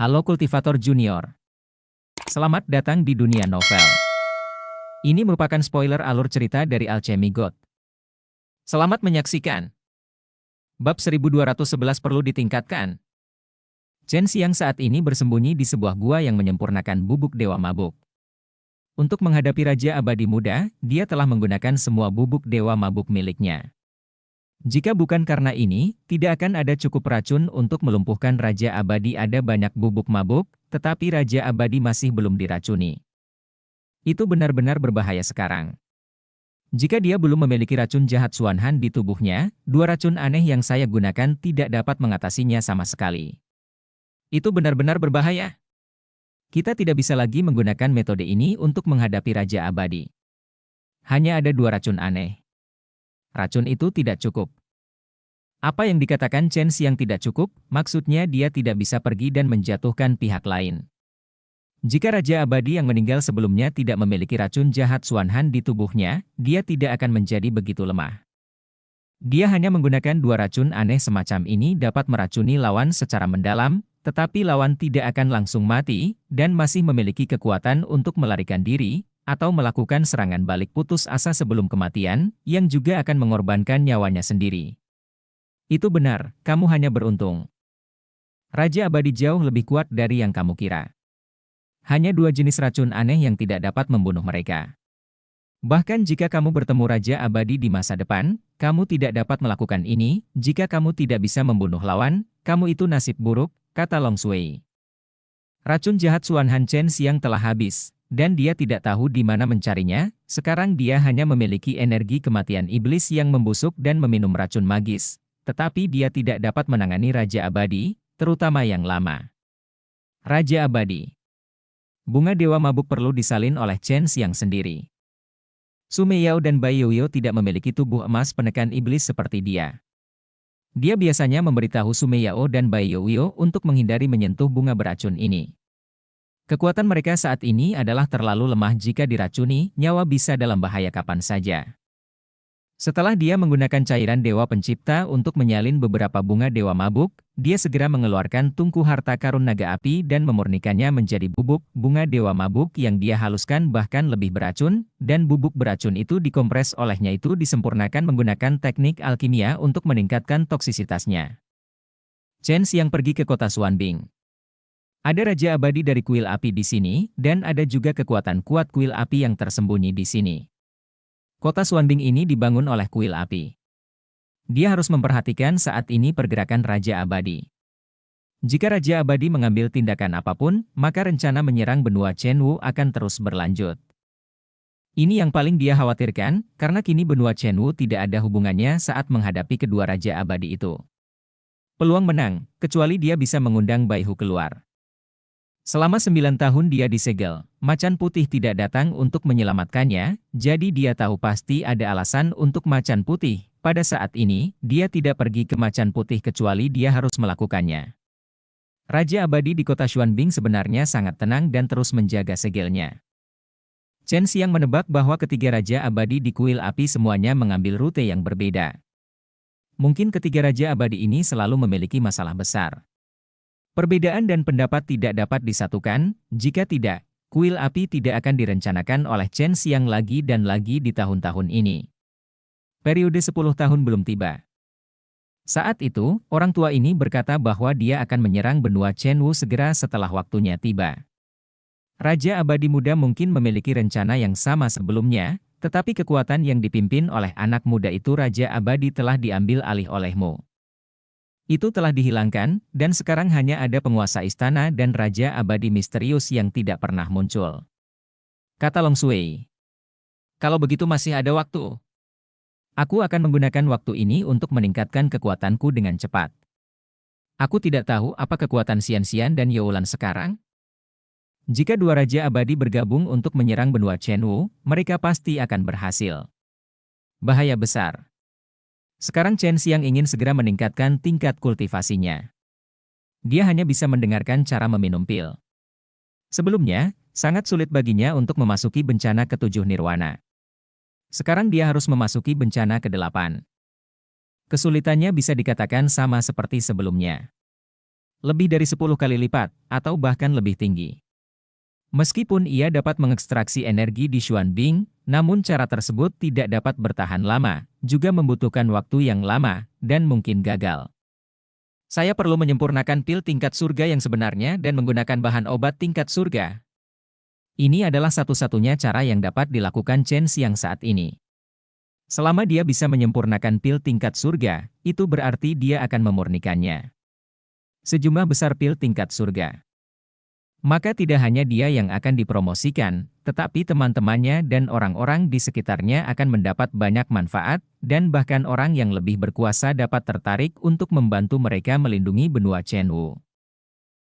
Halo Kultivator Junior. Selamat datang di dunia novel. Ini merupakan spoiler alur cerita dari Alchemy God. Selamat menyaksikan. Bab 1211 perlu ditingkatkan. Chen Xiang saat ini bersembunyi di sebuah gua yang menyempurnakan bubuk dewa mabuk. Untuk menghadapi Raja Abadi Muda, dia telah menggunakan semua bubuk dewa mabuk miliknya. Jika bukan karena ini, tidak akan ada cukup racun untuk melumpuhkan Raja Abadi. Ada banyak bubuk mabuk, tetapi Raja Abadi masih belum diracuni. Itu benar-benar berbahaya sekarang. Jika dia belum memiliki racun jahat Xuanhan di tubuhnya, dua racun aneh yang saya gunakan tidak dapat mengatasinya sama sekali. Itu benar-benar berbahaya. Kita tidak bisa lagi menggunakan metode ini untuk menghadapi Raja Abadi. Hanya ada dua racun aneh. Racun itu tidak cukup. Apa yang dikatakan Chen Xiang tidak cukup, maksudnya dia tidak bisa pergi dan menjatuhkan pihak lain. Jika Raja Abadi yang meninggal sebelumnya tidak memiliki racun jahat Xuanhan di tubuhnya, dia tidak akan menjadi begitu lemah. Dia hanya menggunakan dua racun aneh semacam ini dapat meracuni lawan secara mendalam, tetapi lawan tidak akan langsung mati, dan masih memiliki kekuatan untuk melarikan diri, atau melakukan serangan balik putus asa sebelum kematian, yang juga akan mengorbankan nyawanya sendiri. Itu benar, kamu hanya beruntung. Raja Abadi jauh lebih kuat dari yang kamu kira. Hanya dua jenis racun aneh yang tidak dapat membunuh mereka. Bahkan jika kamu bertemu Raja Abadi di masa depan, kamu tidak dapat melakukan ini. Jika kamu tidak bisa membunuh lawan, kamu itu nasib buruk, kata Long Sui. Racun jahat Xuanhan Chen Xiang telah habis, dan dia tidak tahu di mana mencarinya. Sekarang dia hanya memiliki energi kematian iblis yang membusuk dan meminum racun magis. Tetapi dia tidak dapat menangani Raja Abadi, terutama yang lama. Raja Abadi. Bunga Dewa Mabuk perlu disalin oleh Chen Xiang sendiri. Su Meiyao dan Bai Youyou tidak memiliki tubuh emas penekan iblis seperti dia. Dia biasanya memberitahu Su Meiyao dan Bai Youyou untuk menghindari menyentuh bunga beracun ini. Kekuatan mereka saat ini adalah terlalu lemah. Jika diracuni, nyawa bisa dalam bahaya kapan saja. Setelah dia menggunakan cairan Dewa Pencipta untuk menyalin beberapa bunga Dewa Mabuk, dia segera mengeluarkan tungku harta karun naga api dan memurnikannya menjadi bubuk bunga Dewa Mabuk yang dia haluskan bahkan lebih beracun, dan bubuk beracun itu dikompres olehnya itu disempurnakan menggunakan teknik alkimia untuk meningkatkan toksisitasnya. Chen Xiang pergi ke kota Xuanbing. Ada Raja Abadi dari kuil api di sini, dan ada juga kekuatan kuat kuil api yang tersembunyi di sini. Kota Xuanbing ini dibangun oleh kuil api. Dia harus memperhatikan saat ini pergerakan Raja Abadi. Jika Raja Abadi mengambil tindakan apapun, maka rencana menyerang benua Chenwu akan terus berlanjut. Ini yang paling dia khawatirkan, karena kini benua Chenwu tidak ada hubungannya saat menghadapi kedua Raja Abadi itu. Peluang menang, kecuali dia bisa mengundang Bai Hu keluar. Selama 9 tahun dia disegel, Macan Putih tidak datang untuk menyelamatkannya, jadi dia tahu pasti ada alasan untuk Macan Putih. Pada saat ini, dia tidak pergi ke Macan Putih kecuali dia harus melakukannya. Raja Abadi di kota Xuanbing sebenarnya sangat tenang dan terus menjaga segelnya. Chen Xiang menebak bahwa ketiga Raja Abadi di kuil api semuanya mengambil rute yang berbeda. Mungkin ketiga Raja Abadi ini selalu memiliki masalah besar. Perbedaan dan pendapat tidak dapat disatukan. Jika tidak, kuil api tidak akan direncanakan oleh Chen Xiang lagi dan lagi di tahun-tahun ini. Periode 10 tahun belum tiba. Saat itu, orang tua ini berkata bahwa dia akan menyerang benua Chenwu segera setelah waktunya tiba. Raja Abadi Muda mungkin memiliki rencana yang sama sebelumnya, tetapi kekuatan yang dipimpin oleh anak muda itu Raja Abadi telah diambil alih olehmu. Itu telah dihilangkan, dan sekarang hanya ada penguasa istana dan Raja Abadi misterius yang tidak pernah muncul. Kata Long Sui. Kalau begitu masih ada waktu. Aku akan menggunakan waktu ini untuk meningkatkan kekuatanku dengan cepat. Aku tidak tahu apa kekuatan Xian-Xian dan Youlan sekarang. Jika dua Raja Abadi bergabung untuk menyerang benua Chenwu, mereka pasti akan berhasil. Bahaya besar. Sekarang Chen Xiang ingin segera meningkatkan tingkat kultivasinya. Dia hanya bisa mendengarkan cara meminum pil. Sebelumnya, sangat sulit baginya untuk memasuki bencana ke-7 nirwana. Sekarang dia harus memasuki bencana ke-8. Kesulitannya bisa dikatakan sama seperti sebelumnya. lebih dari 10 kali lipat, atau bahkan lebih tinggi. Meskipun ia dapat mengekstraksi energi di Xuanbing, namun cara tersebut tidak dapat bertahan lama, juga membutuhkan waktu yang lama, dan mungkin gagal. Saya perlu menyempurnakan pil tingkat surga yang sebenarnya dan menggunakan bahan obat tingkat surga. Ini adalah satu-satunya cara yang dapat dilakukan Chen Xiang saat ini. Selama dia bisa menyempurnakan pil tingkat surga, itu berarti dia akan memurnikannya. Sejumlah besar pil tingkat surga. Maka tidak hanya dia yang akan dipromosikan, tetapi teman-temannya dan orang-orang di sekitarnya akan mendapat banyak manfaat, dan bahkan orang yang lebih berkuasa dapat tertarik untuk membantu mereka melindungi benua Chenwu.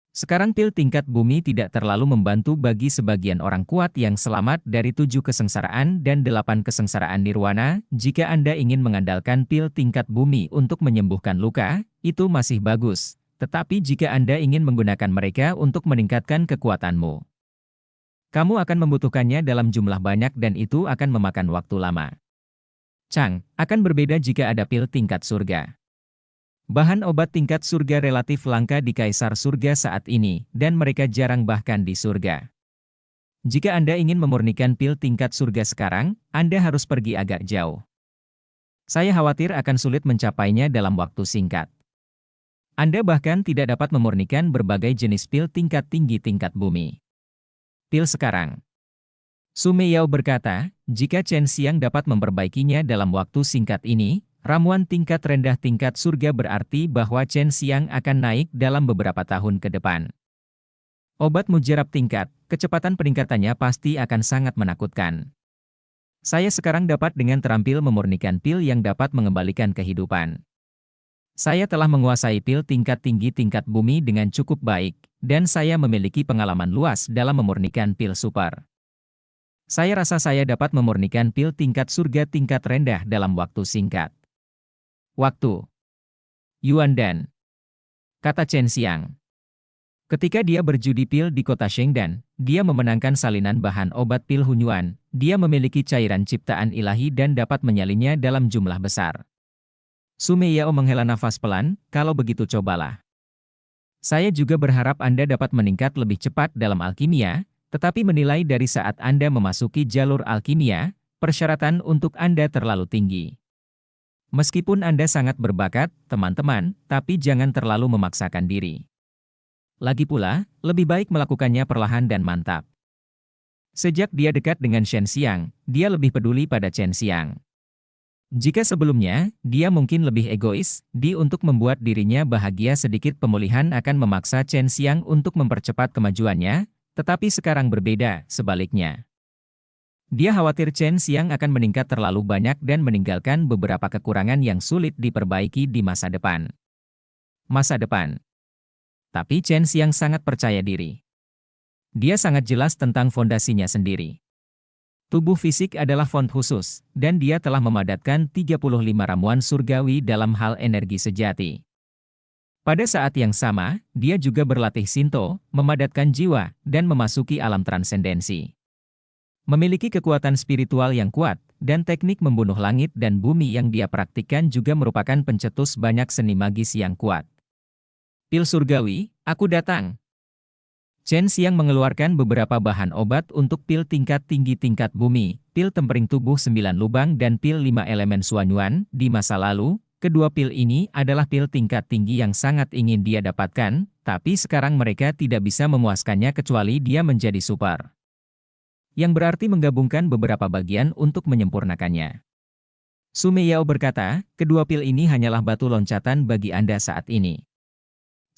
Sekarang pil tingkat bumi tidak terlalu membantu bagi sebagian orang kuat yang selamat dari 7 kesengsaraan dan 8 kesengsaraan nirwana. Jika Anda ingin mengandalkan pil tingkat bumi untuk menyembuhkan luka, itu masih bagus. Tetapi jika Anda ingin menggunakan mereka untuk meningkatkan kekuatanmu, kamu akan membutuhkannya dalam jumlah banyak dan itu akan memakan waktu lama. Chang, akan berbeda jika ada pil tingkat surga. Bahan obat tingkat surga relatif langka di Kaisar Surga saat ini, dan mereka jarang bahkan di surga. Jika Anda ingin memurnikan pil tingkat surga sekarang, Anda harus pergi agak jauh. Saya khawatir akan sulit mencapainya dalam waktu singkat. Anda bahkan tidak dapat memurnikan berbagai jenis pil tingkat tinggi tingkat bumi. Pil sekarang. Su Meiyao berkata, jika Chen Xiang dapat memperbaikinya dalam waktu singkat ini, ramuan tingkat rendah tingkat surga berarti bahwa Chen Xiang akan naik dalam beberapa tahun ke depan. Obat mujarab tingkat, kecepatan peningkatannya pasti akan sangat menakutkan. Saya sekarang dapat dengan terampil memurnikan pil yang dapat mengembalikan kehidupan. Saya telah menguasai pil tingkat tinggi tingkat bumi dengan cukup baik, dan saya memiliki pengalaman luas dalam memurnikan pil super. Saya rasa saya dapat memurnikan pil tingkat surga tingkat rendah dalam waktu singkat. Waktu. Yuan Dan. Kata Chen Xiang. Ketika dia berjudi pil di kota Shengdan, dia memenangkan salinan bahan obat pil Hunyuan. Dia memiliki cairan ciptaan ilahi dan dapat menyalinnya dalam jumlah besar. Su Meiyao menghela nafas pelan, kalau begitu cobalah. Saya juga berharap Anda dapat meningkat lebih cepat dalam alkimia, tetapi menilai dari saat Anda memasuki jalur alkimia, persyaratan untuk Anda terlalu tinggi. Meskipun Anda sangat berbakat, teman-teman, tapi jangan terlalu memaksakan diri. Lagi pula, lebih baik melakukannya perlahan dan mantap. Sejak dia dekat dengan Shen Xiang, dia lebih peduli pada Chen Xiang. Jika sebelumnya, dia mungkin lebih egois, untuk membuat dirinya bahagia sedikit pemulihan akan memaksa Chen Xiang untuk mempercepat kemajuannya, tetapi sekarang berbeda, sebaliknya. Dia khawatir Chen Xiang akan meningkat terlalu banyak dan meninggalkan beberapa kekurangan yang sulit diperbaiki di masa depan. Masa depan. Tapi Chen Xiang sangat percaya diri. Dia sangat jelas tentang fondasinya sendiri. Tubuh fisik adalah font khusus, dan dia telah memadatkan 35 ramuan surgawi dalam hal energi sejati. Pada saat yang sama, dia juga berlatih Shinto, memadatkan jiwa, dan memasuki alam transendensi. Memiliki kekuatan spiritual yang kuat, dan teknik membunuh langit dan bumi yang dia praktikkan juga merupakan pencetus banyak seni magis yang kuat. Pil surgawi, aku datang. Chen Xiang mengeluarkan beberapa bahan obat untuk pil tingkat tinggi tingkat bumi, pil tempering tubuh 9 lubang dan pil 5 elemen Xuanyuan. Di masa lalu, kedua pil ini adalah pil tingkat tinggi yang sangat ingin dia dapatkan, tapi sekarang mereka tidak bisa memuaskannya kecuali dia menjadi super. Yang berarti menggabungkan beberapa bagian untuk menyempurnakannya. Su Meiyao berkata, kedua pil ini hanyalah batu loncatan bagi Anda saat ini.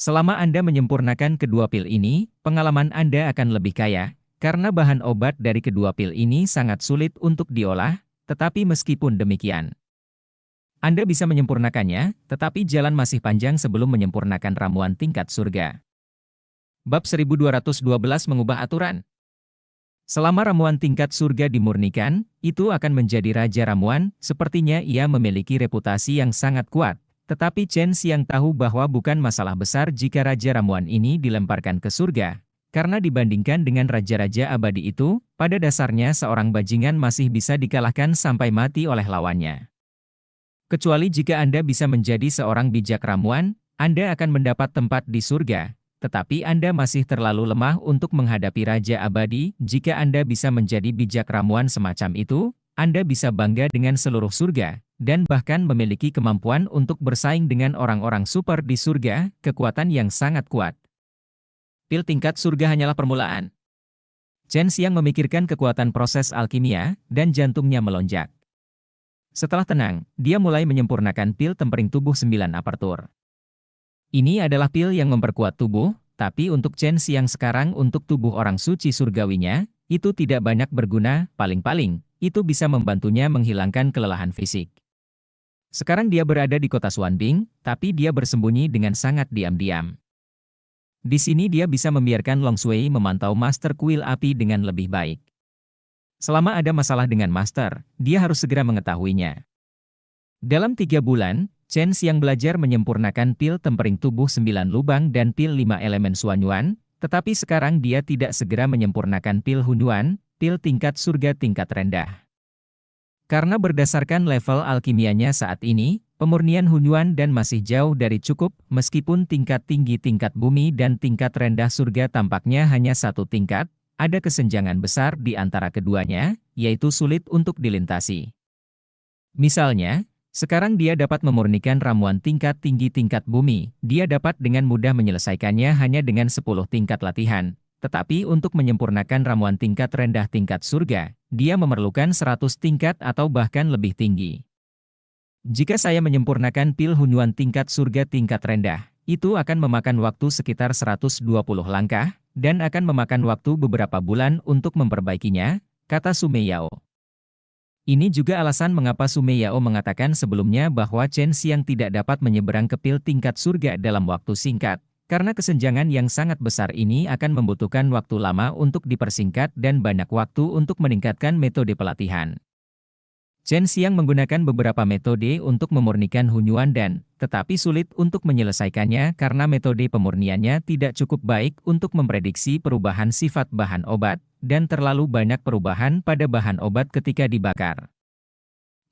Selama Anda menyempurnakan kedua pil ini, pengalaman Anda akan lebih kaya, karena bahan obat dari kedua pil ini sangat sulit untuk diolah, tetapi meskipun demikian, Anda bisa menyempurnakannya, tetapi jalan masih panjang sebelum menyempurnakan ramuan tingkat surga. Bab 1212 mengubah aturan. Selama ramuan tingkat surga dimurnikan, itu akan menjadi raja ramuan, sepertinya ia memiliki reputasi yang sangat kuat. Tetapi Chen Xiang tahu bahwa bukan masalah besar jika raja ramuan ini dilemparkan ke surga, karena dibandingkan dengan raja-raja abadi itu, pada dasarnya seorang bajingan masih bisa dikalahkan sampai mati oleh lawannya. Kecuali jika Anda bisa menjadi seorang bijak ramuan, Anda akan mendapat tempat di surga, tetapi Anda masih terlalu lemah untuk menghadapi Raja Abadi. Jika Anda bisa menjadi bijak ramuan semacam itu, Anda bisa bangga dengan seluruh surga, dan bahkan memiliki kemampuan untuk bersaing dengan orang-orang super di surga, kekuatan yang sangat kuat. Pil tingkat surga hanyalah permulaan. Chen Xiang memikirkan kekuatan proses alkimia, dan jantungnya melonjak. Setelah tenang, dia mulai menyempurnakan pil tempering tubuh 9 apertur. Ini adalah pil yang memperkuat tubuh, tapi untuk Chen Xiang sekarang untuk tubuh orang suci surgawinya, itu tidak banyak berguna, paling-paling, itu bisa membantunya menghilangkan kelelahan fisik. Sekarang dia berada di kota Xuanbing, tapi dia bersembunyi dengan sangat diam-diam. Di sini dia bisa membiarkan Long Shui memantau Master Kuil Api dengan lebih baik. Selama ada masalah dengan Master, dia harus segera mengetahuinya. Dalam 3 bulan, Chen Xiang belajar menyempurnakan pil tempering tubuh 9 lubang dan pil 5 elemen Xuanyuan, tetapi sekarang dia tidak segera menyempurnakan pil Hunyuan, pil tingkat surga tingkat rendah. Karena berdasarkan level alkimianya saat ini, pemurnian Hunyuan dan masih jauh dari cukup, meskipun tingkat tinggi tingkat bumi dan tingkat rendah surga tampaknya hanya satu tingkat, ada kesenjangan besar di antara keduanya, yaitu sulit untuk dilintasi. Misalnya, sekarang dia dapat memurnikan ramuan tingkat tinggi tingkat bumi, dia dapat dengan mudah menyelesaikannya hanya dengan 10 tingkat latihan. Tetapi untuk menyempurnakan ramuan tingkat rendah tingkat surga, dia memerlukan 100 tingkat atau bahkan lebih tinggi. Jika saya menyempurnakan pil Hunyuan tingkat surga tingkat rendah, itu akan memakan waktu sekitar 120 langkah, dan akan memakan waktu beberapa bulan untuk memperbaikinya, kata Sumeyao. Ini juga alasan mengapa Sumeyao mengatakan sebelumnya bahwa Chen Xiang tidak dapat menyeberang ke pil tingkat surga dalam waktu singkat. Karena kesenjangan yang sangat besar ini akan membutuhkan waktu lama untuk dipersingkat dan banyak waktu untuk meningkatkan metode pelatihan. Chen Xiang menggunakan beberapa metode untuk memurnikan Hunyuan dan, tetapi sulit untuk menyelesaikannya karena metode pemurniannya tidak cukup baik untuk memprediksi perubahan sifat bahan obat, dan terlalu banyak perubahan pada bahan obat ketika dibakar.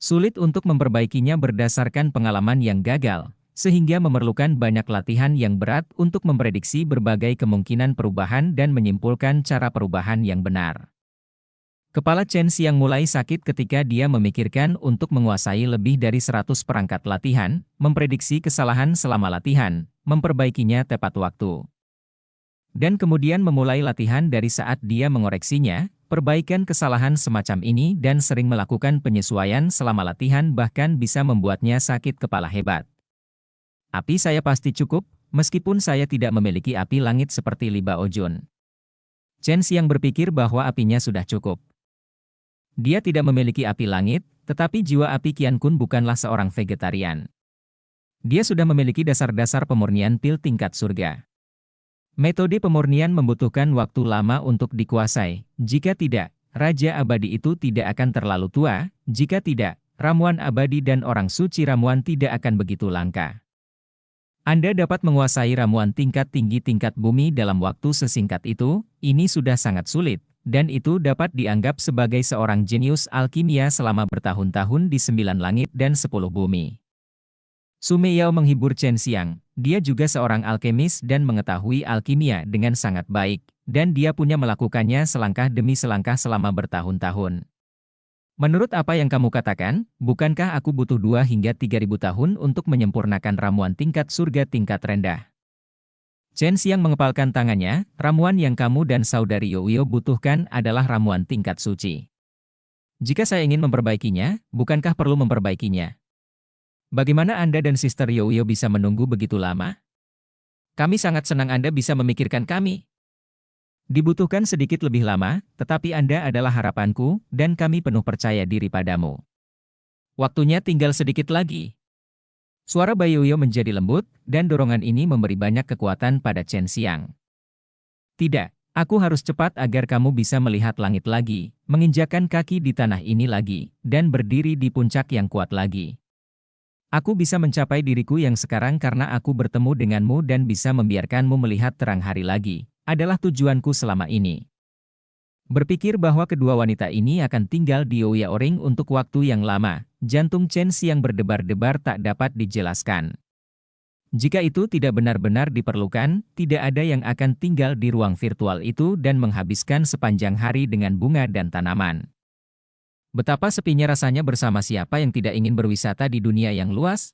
Sulit untuk memperbaikinya berdasarkan pengalaman yang gagal, sehingga memerlukan banyak latihan yang berat untuk memprediksi berbagai kemungkinan perubahan dan menyimpulkan cara perubahan yang benar. Kepala Chen Xiang mulai sakit ketika dia memikirkan untuk menguasai lebih dari 100 perangkat latihan, memprediksi kesalahan selama latihan, memperbaikinya tepat waktu. Dan kemudian memulai latihan dari saat dia mengoreksinya, perbaikan kesalahan semacam ini dan sering melakukan penyesuaian selama latihan bahkan bisa membuatnya sakit kepala hebat. Api saya pasti cukup, meskipun saya tidak memiliki api langit seperti Li Baojun. Chen Xiang berpikir bahwa apinya sudah cukup. Dia tidak memiliki api langit, tetapi jiwa api Qian Kun bukanlah seorang vegetarian. Dia sudah memiliki dasar-dasar pemurnian pil tingkat surga. Metode pemurnian membutuhkan waktu lama untuk dikuasai. Jika tidak, Raja Abadi itu tidak akan terlalu tua. Jika tidak, ramuan abadi dan orang suci ramuan tidak akan begitu langka. Anda dapat menguasai ramuan tingkat tinggi tingkat bumi dalam waktu sesingkat itu, ini sudah sangat sulit, dan itu dapat dianggap sebagai seorang jenius alkimia selama bertahun-tahun di 9 langit dan 10 bumi. Sumeyao menghibur Chen Xiang, dia juga seorang alkemis dan mengetahui alkimia dengan sangat baik, dan dia punya melakukannya selangkah demi selangkah selama bertahun-tahun. Menurut apa yang kamu katakan, bukankah aku butuh 2 hingga 3.000 tahun untuk menyempurnakan ramuan tingkat surga tingkat rendah? Chen Xiang mengepalkan tangannya, ramuan yang kamu dan saudari Youyo butuhkan adalah ramuan tingkat suci. Jika saya ingin memperbaikinya, bukankah perlu memperbaikinya? Bagaimana Anda dan Sister Youyo bisa menunggu begitu lama? Kami sangat senang Anda bisa memikirkan kami. Dibutuhkan sedikit lebih lama, tetapi Anda adalah harapanku, dan kami penuh percaya diri padamu. Waktunya tinggal sedikit lagi. Suara Bayoyo menjadi lembut, dan dorongan ini memberi banyak kekuatan pada Chen Xiang. Tidak, aku harus cepat agar kamu bisa melihat langit lagi, menginjakkan kaki di tanah ini lagi, dan berdiri di puncak yang kuat lagi. Aku bisa mencapai diriku yang sekarang karena aku bertemu denganmu dan bisa membiarkanmu melihat terang hari lagi. Adalah tujuanku selama ini. Berpikir bahwa kedua wanita ini akan tinggal di Yaoring untuk waktu yang lama, jantung Chen Xiang berdebar-debar tak dapat dijelaskan. Jika itu tidak benar-benar diperlukan, tidak ada yang akan tinggal di ruang virtual itu dan menghabiskan sepanjang hari dengan bunga dan tanaman. Betapa sepinya rasanya bersama siapa yang tidak ingin berwisata di dunia yang luas?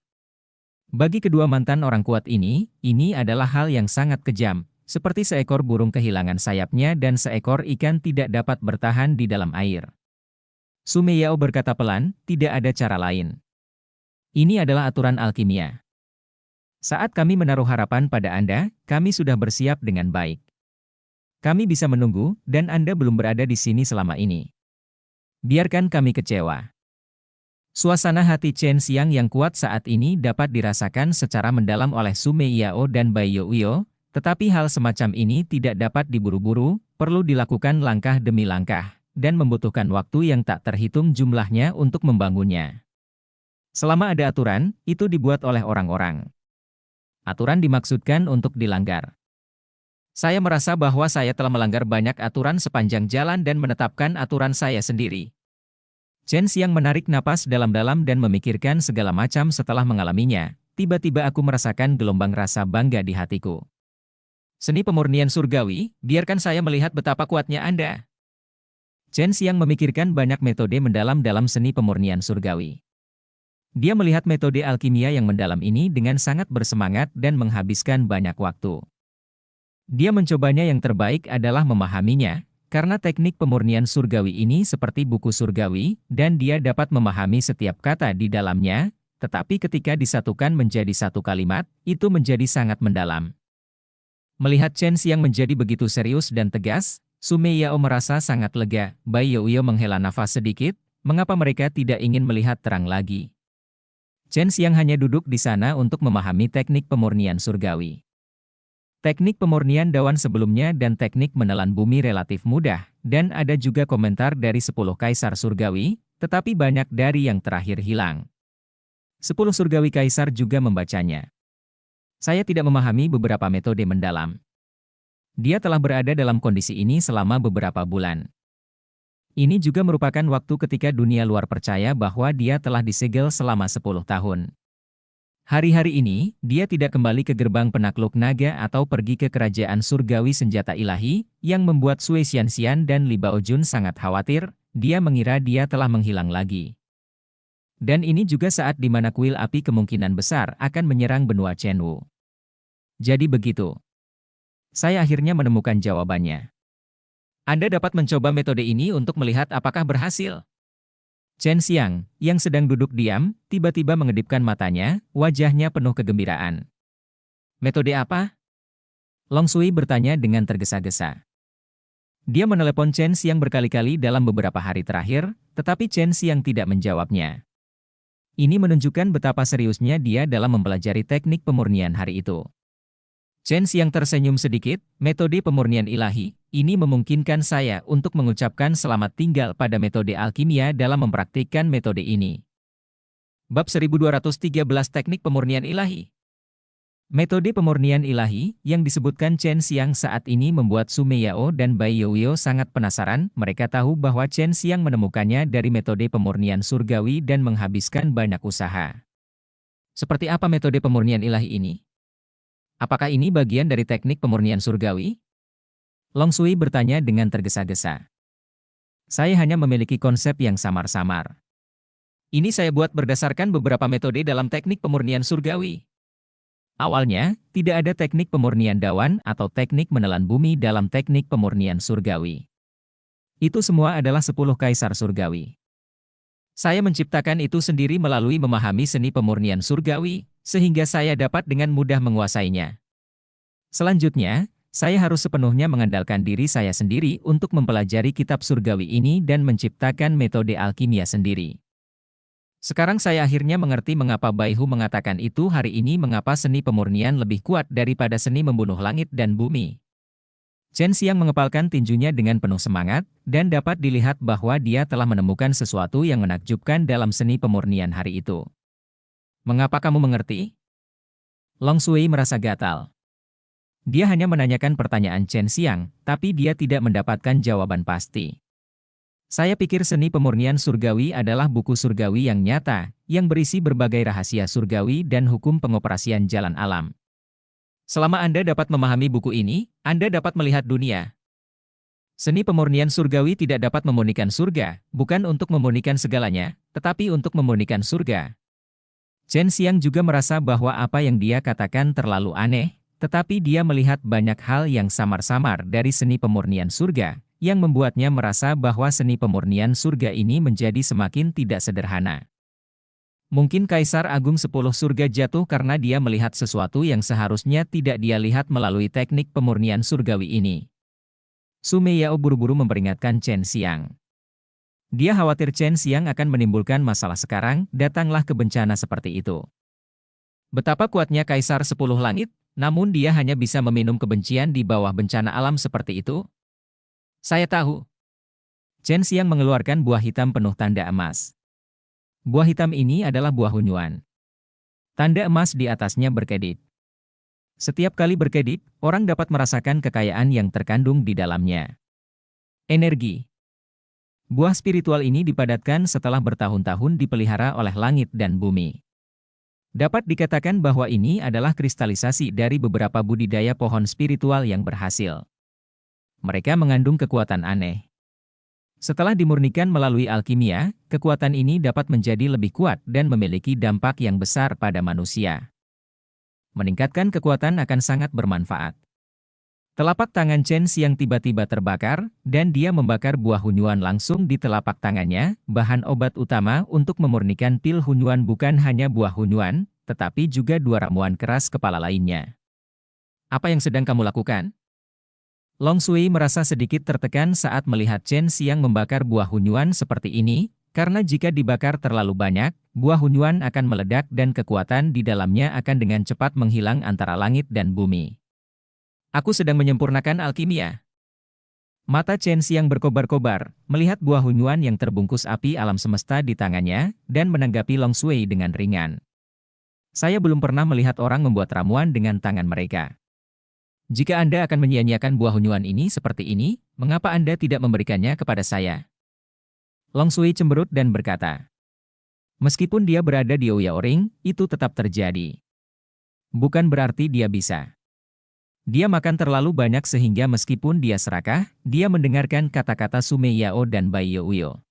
Bagi kedua mantan orang kuat ini adalah hal yang sangat kejam, seperti seekor burung kehilangan sayapnya dan seekor ikan tidak dapat bertahan di dalam air. Sumeyao berkata pelan, tidak ada cara lain. Ini adalah aturan alkimia. Saat kami menaruh harapan pada Anda, kami sudah bersiap dengan baik. Kami bisa menunggu, dan Anda belum berada di sini selama ini. Biarkan kami kecewa. Suasana hati Chen Xiang yang kuat saat ini dapat dirasakan secara mendalam oleh Sumeyao dan Bai Youyo, tetapi hal semacam ini tidak dapat diburu-buru, perlu dilakukan langkah demi langkah, dan membutuhkan waktu yang tak terhitung jumlahnya untuk membangunnya. Selama ada aturan, itu dibuat oleh orang-orang. Aturan dimaksudkan untuk dilanggar. Saya merasa bahwa saya telah melanggar banyak aturan sepanjang jalan dan menetapkan aturan saya sendiri. Chen Xiang menarik napas dalam-dalam dan memikirkan segala macam setelah mengalaminya. Tiba-tiba aku merasakan gelombang rasa bangga di hatiku. Seni pemurnian surgawi, biarkan saya melihat betapa kuatnya Anda. Chen Xiang memikirkan banyak metode mendalam dalam seni pemurnian surgawi. Dia melihat metode alkimia yang mendalam ini dengan sangat bersemangat dan menghabiskan banyak waktu. Dia mencobanya, yang terbaik adalah memahaminya, karena teknik pemurnian surgawi ini seperti buku surgawi, dan dia dapat memahami setiap kata di dalamnya, tetapi ketika disatukan menjadi satu kalimat, itu menjadi sangat mendalam. Melihat Chen Xiang menjadi begitu serius dan tegas, Sumeyao merasa sangat lega. Bai Youyo menghela nafas sedikit, mengapa mereka tidak ingin melihat terang lagi? Chen Xiang hanya duduk di sana untuk memahami teknik pemurnian surgawi. Teknik pemurnian daun sebelumnya dan teknik menelan bumi relatif mudah, dan ada juga komentar dari 10 kaisar surgawi, tetapi banyak dari yang terakhir hilang. 10 surgawi kaisar juga membacanya. Saya tidak memahami beberapa metode mendalam. Dia telah berada dalam kondisi ini selama beberapa bulan. Ini juga merupakan waktu ketika dunia luar percaya bahwa dia telah disegel selama 10 tahun. Hari-hari ini, dia tidak kembali ke gerbang penakluk naga atau pergi ke kerajaan surgawi senjata ilahi, yang membuat Sui Xianxian dan Li Baojun sangat khawatir. Dia mengira dia telah menghilang lagi. Dan ini juga saat di mana kuil api kemungkinan besar akan menyerang benua Chenwu. Jadi begitu. Saya akhirnya menemukan jawabannya. Anda dapat mencoba metode ini untuk melihat apakah berhasil. Chen Xiang, yang sedang duduk diam, tiba-tiba mengedipkan matanya, wajahnya penuh kegembiraan. Metode apa? Long Sui bertanya dengan tergesa-gesa. Dia menelepon Chen Xiang berkali-kali dalam beberapa hari terakhir, tetapi Chen Xiang tidak menjawabnya. Ini menunjukkan betapa seriusnya dia dalam mempelajari teknik pemurnian hari itu. Chen Xiang tersenyum sedikit, metode pemurnian ilahi, ini memungkinkan saya untuk mengucapkan selamat tinggal pada metode alkimia dalam mempraktikkan metode ini. Bab 1213 Teknik Pemurnian Ilahi. Metode pemurnian ilahi, yang disebutkan Chen Xiang saat ini membuat Sumeyao dan Bai Youyo sangat penasaran. Mereka tahu bahwa Chen Xiang menemukannya dari metode pemurnian surgawi dan menghabiskan banyak usaha. Seperti apa metode pemurnian ilahi ini? Apakah ini bagian dari teknik pemurnian surgawi? Long Sui bertanya dengan tergesa-gesa. Saya hanya memiliki konsep yang samar-samar. Ini saya buat berdasarkan beberapa metode dalam teknik pemurnian surgawi. Awalnya, tidak ada teknik pemurnian daun atau teknik menelan bumi dalam teknik pemurnian surgawi. Itu semua adalah 10 kaisar surgawi. Saya menciptakan itu sendiri melalui memahami seni pemurnian surgawi, sehingga saya dapat dengan mudah menguasainya. Selanjutnya, saya harus sepenuhnya mengandalkan diri saya sendiri untuk mempelajari kitab surgawi ini dan menciptakan metode alkimia sendiri. Sekarang saya akhirnya mengerti mengapa Bai Hu mengatakan itu hari ini, mengapa seni pemurnian lebih kuat daripada seni membunuh langit dan bumi. Chen Xiang mengepalkan tinjunya dengan penuh semangat, dan dapat dilihat bahwa dia telah menemukan sesuatu yang menakjubkan dalam seni pemurnian hari itu. Mengapa kamu mengerti? Long Sui merasa gatal. Dia hanya menanyakan pertanyaan Chen Xiang, tapi dia tidak mendapatkan jawaban pasti. Saya pikir Seni Pemurnian Surgawi adalah buku surgawi yang nyata, yang berisi berbagai rahasia surgawi dan hukum pengoperasian jalan alam. Selama Anda dapat memahami buku ini, Anda dapat melihat dunia. Seni Pemurnian Surgawi tidak dapat memurnikan surga, bukan untuk memurnikan segalanya, tetapi untuk memurnikan surga. Chen Xiang juga merasa bahwa apa yang dia katakan terlalu aneh, tetapi dia melihat banyak hal yang samar-samar dari seni pemurnian surga, yang membuatnya merasa bahwa seni pemurnian surga ini menjadi semakin tidak sederhana. Mungkin Kaisar Agung 10 Surga jatuh karena dia melihat sesuatu yang seharusnya tidak dia lihat melalui teknik pemurnian surgawi ini. Su Meiyao buru-buru memperingatkan Chen Xiang. Dia khawatir Chen Xiang akan menimbulkan masalah sekarang, datanglah ke bencana seperti itu. Betapa kuatnya Kaisar 10 Langit, namun dia hanya bisa meminum kebencian di bawah bencana alam seperti itu? Saya tahu. Chen Xiang mengeluarkan buah hitam penuh tanda emas. Buah hitam ini adalah buah hunyuan. Tanda emas di atasnya berkedip. Setiap kali berkedip, orang dapat merasakan kekayaan yang terkandung di dalamnya. Energi. Buah spiritual ini dipadatkan setelah bertahun-tahun dipelihara oleh langit dan bumi. Dapat dikatakan bahwa ini adalah kristalisasi dari beberapa budidaya pohon spiritual yang berhasil. Mereka mengandung kekuatan aneh. Setelah dimurnikan melalui alkimia, kekuatan ini dapat menjadi lebih kuat dan memiliki dampak yang besar pada manusia. Meningkatkan kekuatan akan sangat bermanfaat. Telapak tangan Chen Xiang tiba-tiba terbakar, dan dia membakar buah hunyuan langsung di telapak tangannya. Bahan obat utama untuk memurnikan pil hunyuan bukan hanya buah hunyuan, tetapi juga 2 ramuan keras kepala lainnya. Apa yang sedang kamu lakukan? Long Sui merasa sedikit tertekan saat melihat Chen Xiang membakar buah hunyuan seperti ini, karena jika dibakar terlalu banyak, buah hunyuan akan meledak dan kekuatan di dalamnya akan dengan cepat menghilang antara langit dan bumi. Aku sedang menyempurnakan alkimia. Mata Chen Xiang berkobar-kobar, melihat buah hunyuan yang terbungkus api alam semesta di tangannya, dan menanggapi Long Sui dengan ringan. Saya belum pernah melihat orang membuat ramuan dengan tangan mereka. Jika Anda akan menyia-nyiakan buah hunyuan ini seperti ini, mengapa Anda tidak memberikannya kepada saya? Long Sui cemberut dan berkata, meskipun dia berada di Ouyaoring, itu tetap terjadi. Bukan berarti dia bisa. Dia makan terlalu banyak sehingga meskipun dia serakah, dia mendengarkan kata-kata Su Meiyao dan Bai Youyo.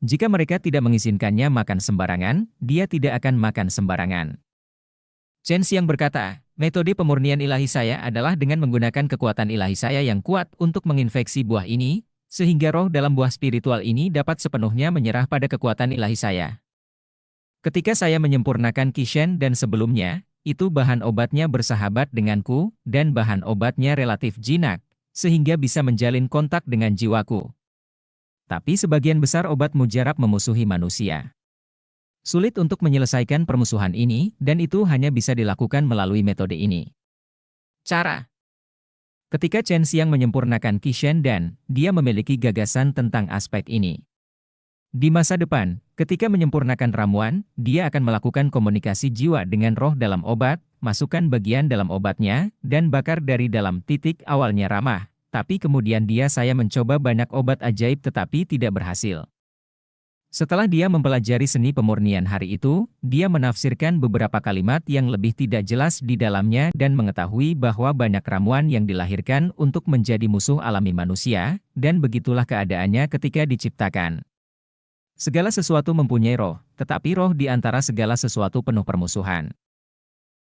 Jika mereka tidak mengizinkannya makan sembarangan, dia tidak akan makan sembarangan. Chen Xiang berkata, metode pemurnian ilahi saya adalah dengan menggunakan kekuatan ilahi saya yang kuat untuk menginfeksi buah ini, sehingga roh dalam buah spiritual ini dapat sepenuhnya menyerah pada kekuatan ilahi saya. Ketika saya menyempurnakan Qishen dan sebelumnya, itu bahan obatnya bersahabat denganku, dan bahan obatnya relatif jinak, sehingga bisa menjalin kontak dengan jiwaku. Tapi sebagian besar obat mujarab memusuhi manusia. Sulit untuk menyelesaikan permusuhan ini, dan itu hanya bisa dilakukan melalui metode ini. Cara. Ketika Chen Xiang menyempurnakan Qishen dan, dia memiliki gagasan tentang aspek ini. Di masa depan, ketika menyempurnakan ramuan, dia akan melakukan komunikasi jiwa dengan roh dalam obat, masukkan bagian dalam obatnya, dan bakar dari dalam titik awalnya ramah. Tapi kemudian saya mencoba banyak obat ajaib tetapi tidak berhasil. Setelah dia mempelajari seni pemurnian hari itu, dia menafsirkan beberapa kalimat yang lebih tidak jelas di dalamnya dan mengetahui bahwa banyak ramuan yang dilahirkan untuk menjadi musuh alami manusia, dan begitulah keadaannya ketika diciptakan. Segala sesuatu mempunyai roh, tetapi roh di antara segala sesuatu penuh permusuhan.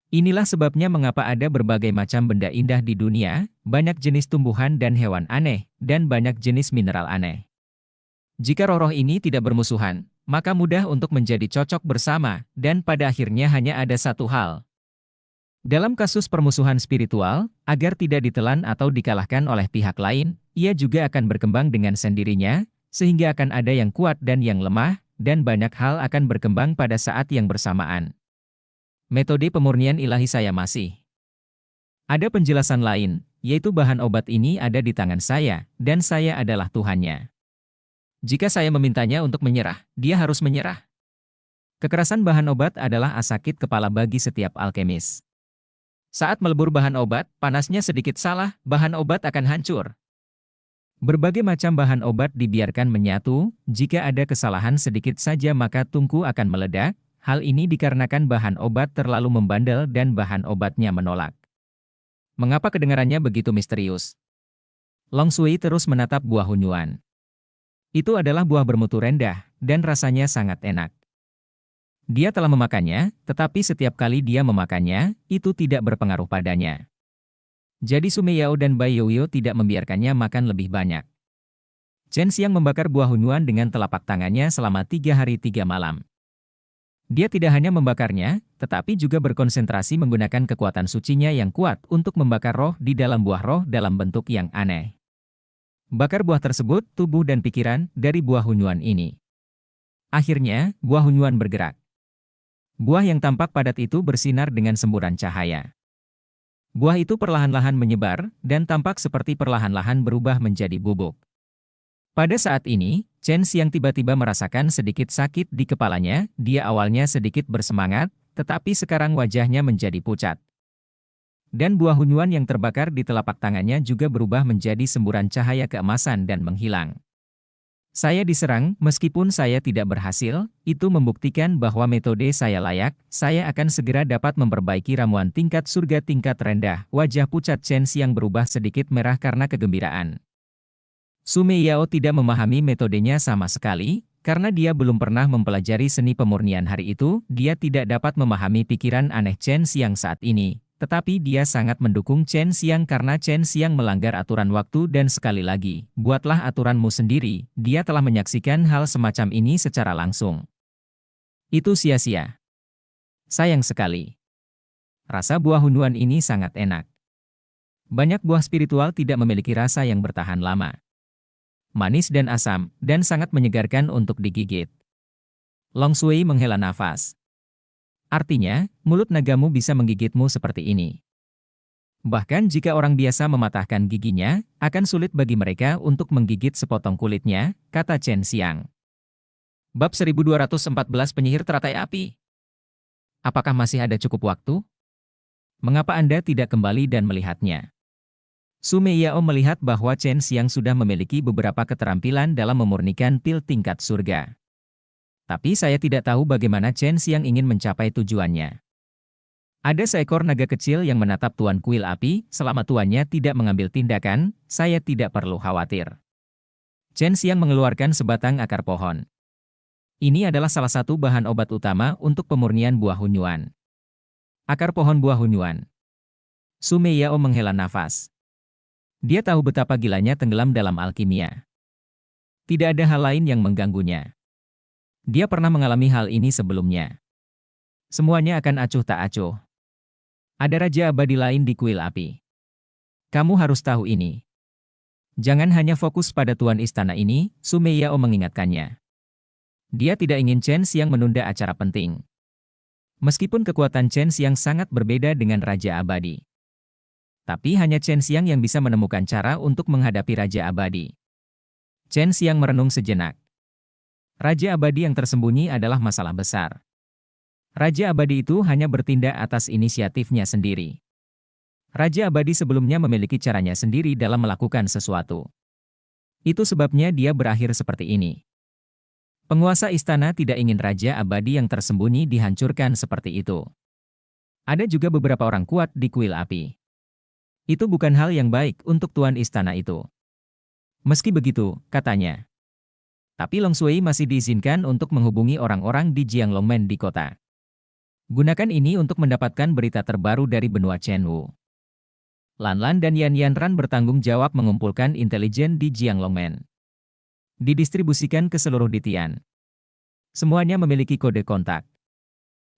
Inilah sebabnya mengapa ada berbagai macam benda indah di dunia, banyak jenis tumbuhan dan hewan aneh, dan banyak jenis mineral aneh. Jika roh-roh ini tidak bermusuhan, maka mudah untuk menjadi cocok bersama, dan pada akhirnya hanya ada satu hal. Dalam kasus permusuhan spiritual, agar tidak ditelan atau dikalahkan oleh pihak lain, ia juga akan berkembang dengan sendirinya, sehingga akan ada yang kuat dan yang lemah, dan banyak hal akan berkembang pada saat yang bersamaan. Metode pemurnian ilahi saya masih. Ada penjelasan lain, yaitu bahan obat ini ada di tangan saya, dan saya adalah Tuhannya. Jika saya memintanya untuk menyerah, dia harus menyerah. Kekerasan bahan obat adalah sakit kepala bagi setiap alkemis. Saat melebur bahan obat, panasnya sedikit salah, bahan obat akan hancur. Berbagai macam bahan obat dibiarkan menyatu, jika ada kesalahan sedikit saja maka tungku akan meledak, hal ini dikarenakan bahan obat terlalu membandel dan bahan obatnya menolak. Mengapa kedengarannya begitu misterius? Long Sui terus menatap buah hunyuan. Itu adalah buah bermutu rendah, dan rasanya sangat enak. Dia telah memakannya, tetapi setiap kali dia memakannya, itu tidak berpengaruh padanya. Jadi Sumei Yao dan Bai Yoyo tidak membiarkannya makan lebih banyak. Chen Xiang membakar buah hunyuan dengan telapak tangannya selama 3 hari 3 malam. Dia tidak hanya membakarnya, tetapi juga berkonsentrasi menggunakan kekuatan sucinya yang kuat untuk membakar roh di dalam buah roh dalam bentuk yang aneh. Bakar buah tersebut, tubuh dan pikiran, dari buah hunyuan ini. Akhirnya, buah hunyuan bergerak. Buah yang tampak padat itu bersinar dengan semburan cahaya. Buah itu perlahan-lahan menyebar, dan tampak seperti perlahan-lahan berubah menjadi bubuk. Pada saat ini, Chen Xiang tiba-tiba merasakan sedikit sakit di kepalanya, dia awalnya sedikit bersemangat, tetapi sekarang wajahnya menjadi pucat. Dan buah hunyuan yang terbakar di telapak tangannya juga berubah menjadi semburan cahaya keemasan dan menghilang. Saya diserang, meskipun saya tidak berhasil, itu membuktikan bahwa metode saya layak, saya akan segera dapat memperbaiki ramuan tingkat surga tingkat rendah. Wajah pucat Chen Xiang berubah sedikit merah karena kegembiraan. Sumei Yao tidak memahami metodenya sama sekali, karena dia belum pernah mempelajari seni pemurnian hari itu, dia tidak dapat memahami pikiran aneh Chen Xiang saat ini. Tetapi dia sangat mendukung Chen Xiang karena Chen Xiang melanggar aturan waktu dan sekali lagi, buatlah aturanmu sendiri, dia telah menyaksikan hal semacam ini secara langsung. Itu sia-sia. Sayang sekali. Rasa buah hunyuan ini sangat enak. Banyak buah spiritual tidak memiliki rasa yang bertahan lama. Manis dan asam, dan sangat menyegarkan untuk digigit. Long Sui menghela nafas. Artinya, mulut nagamu bisa menggigitmu seperti ini. Bahkan jika orang biasa mematahkan giginya, akan sulit bagi mereka untuk menggigit sepotong kulitnya, kata Chen Xiang. Bab 1214 Penyihir Teratai Api. Apakah masih ada cukup waktu? Mengapa Anda tidak kembali dan melihatnya? Sumei Yao melihat bahwa Chen Xiang sudah memiliki beberapa keterampilan dalam memurnikan pil tingkat surga. Tapi saya tidak tahu bagaimana Chen Xiang ingin mencapai tujuannya. Ada seekor naga kecil yang menatap Tuan Kuil Api, selama tuannya tidak mengambil tindakan, saya tidak perlu khawatir. Chen Xiang mengeluarkan sebatang akar pohon. Ini adalah salah satu bahan obat utama untuk pemurnian buah hunyuan. Akar pohon buah hunyuan. Sumei Yao menghela nafas. Dia tahu betapa gilanya tenggelam dalam alkimia. Tidak ada hal lain yang mengganggunya. Dia pernah mengalami hal ini sebelumnya. Semuanya akan acuh tak acuh. Ada raja abadi lain di kuil api. Kamu harus tahu ini. Jangan hanya fokus pada tuan istana ini, Sumei Yao mengingatkannya. Dia tidak ingin Chen Xiang menunda acara penting. Meskipun kekuatan Chen Xiang sangat berbeda dengan raja abadi. Tapi hanya Chen Xiang yang bisa menemukan cara untuk menghadapi raja abadi. Chen Xiang merenung sejenak. Raja abadi yang tersembunyi adalah masalah besar. Raja abadi itu hanya bertindak atas inisiatifnya sendiri. Raja abadi sebelumnya memiliki caranya sendiri dalam melakukan sesuatu. Itu sebabnya dia berakhir seperti ini. Penguasa istana tidak ingin raja abadi yang tersembunyi dihancurkan seperti itu. Ada juga beberapa orang kuat di kuil api. Itu bukan hal yang baik untuk tuan istana itu. Meski begitu, katanya. Tapi Long Sui masih diizinkan untuk menghubungi orang-orang di Jianglongmen di kota. Gunakan ini untuk mendapatkan berita terbaru dari benua Chenwu. Lan Lan dan Yan Yanran bertanggung jawab mengumpulkan intelijen di Jianglongmen. Didistribusikan ke seluruh Ditian. Semuanya memiliki kode kontak.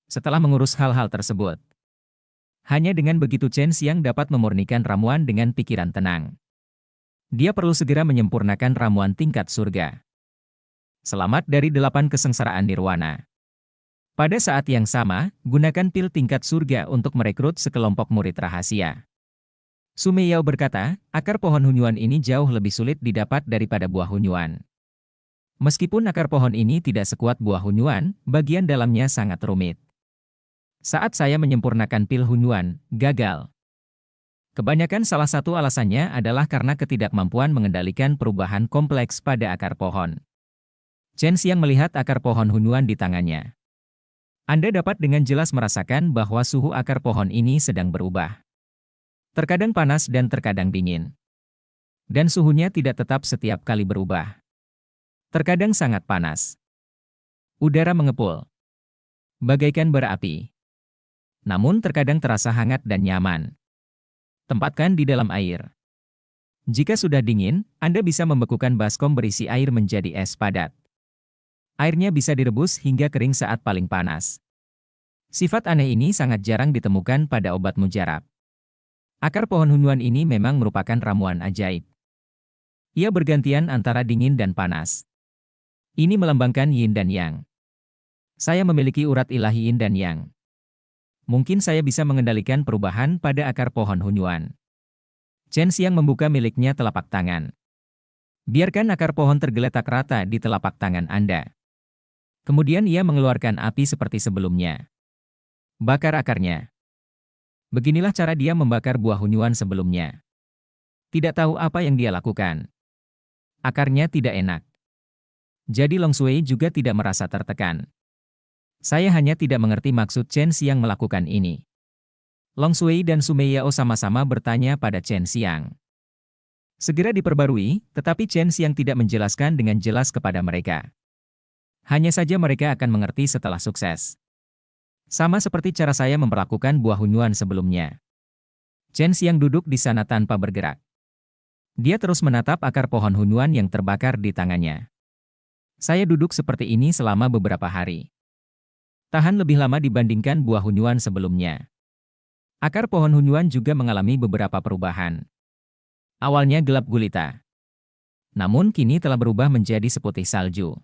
Setelah mengurus hal-hal tersebut, hanya dengan begitu Chen Xiang dapat memurnikan ramuan dengan pikiran tenang. Dia perlu segera menyempurnakan ramuan tingkat surga. Selamat dari 8 kesengsaraan nirwana. Pada saat yang sama, gunakan pil tingkat surga untuk merekrut sekelompok murid rahasia. Sumei Yao berkata, akar pohon hunyuan ini jauh lebih sulit didapat daripada buah hunyuan. Meskipun akar pohon ini tidak sekuat buah hunyuan, bagian dalamnya sangat rumit. Saat saya menyempurnakan pil hunyuan, gagal. Kebanyakan salah satu alasannya adalah karena ketidakmampuan mengendalikan perubahan kompleks pada akar pohon. Chen Xiang melihat akar pohon Hunyuan di tangannya. Anda dapat dengan jelas merasakan bahwa suhu akar pohon ini sedang berubah. Terkadang panas dan terkadang dingin. Dan suhunya tidak tetap setiap kali berubah. Terkadang sangat panas. Udara mengepul. Bagaikan bara api. Namun terkadang terasa hangat dan nyaman. Tempatkan di dalam air. Jika sudah dingin, Anda bisa membekukan baskom berisi air menjadi es padat. Airnya bisa direbus hingga kering saat paling panas. Sifat aneh ini sangat jarang ditemukan pada obat mujarab. Akar pohon Hunyuan ini memang merupakan ramuan ajaib. Ia bergantian antara dingin dan panas. Ini melambangkan yin dan yang. Saya memiliki urat ilahi yin dan yang. Mungkin saya bisa mengendalikan perubahan pada akar pohon Hunyuan. Chen Xiang membuka miliknya telapak tangan. Biarkan akar pohon tergeletak rata di telapak tangan Anda. Kemudian ia mengeluarkan api seperti sebelumnya. Bakar akarnya. Beginilah cara dia membakar buah Hunyuan sebelumnya. Tidak tahu apa yang dia lakukan. Akarnya tidak enak. Jadi Long Shui juga tidak merasa tertekan. Saya hanya tidak mengerti maksud Chen Xiang melakukan ini. Long Shui dan Sumei Yao sama-sama bertanya pada Chen Xiang. Segera diperbarui, tetapi Chen Xiang tidak menjelaskan dengan jelas kepada mereka. Hanya saja mereka akan mengerti setelah sukses. Sama seperti cara saya memperlakukan buah Hunyuan sebelumnya. Chen Xiang duduk di sana tanpa bergerak. Dia terus menatap akar pohon Hunyuan yang terbakar di tangannya. Saya duduk seperti ini selama beberapa hari. Tahan lebih lama dibandingkan buah Hunyuan sebelumnya. Akar pohon Hunyuan juga mengalami beberapa perubahan. Awalnya gelap gulita. Namun kini telah berubah menjadi seputih salju.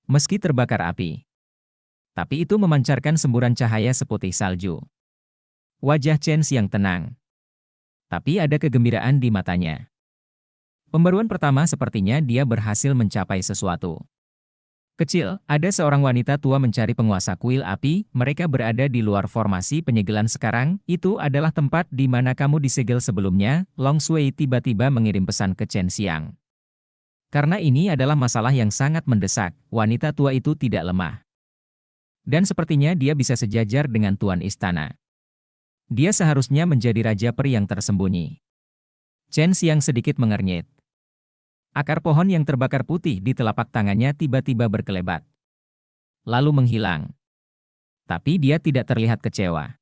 Meski terbakar api. Tapi itu memancarkan semburan cahaya seputih salju. Wajah Chen Xiang tenang. Tapi ada kegembiraan di matanya. Pembaruan pertama sepertinya dia berhasil mencapai sesuatu. Kecil, ada seorang wanita tua mencari penguasa kuil api, mereka berada di luar formasi penyegelan sekarang, itu adalah tempat di mana kamu disegel sebelumnya, Long Shui tiba-tiba mengirim pesan ke Chen Xiang. Karena ini adalah masalah yang sangat mendesak, wanita tua itu tidak lemah. Dan sepertinya dia bisa sejajar dengan tuan istana. Dia seharusnya menjadi raja peri yang tersembunyi. Chen Xiang sedikit mengernyit. Akar pohon yang terbakar putih di telapak tangannya tiba-tiba berkelebat. Lalu menghilang. Tapi dia tidak terlihat kecewa.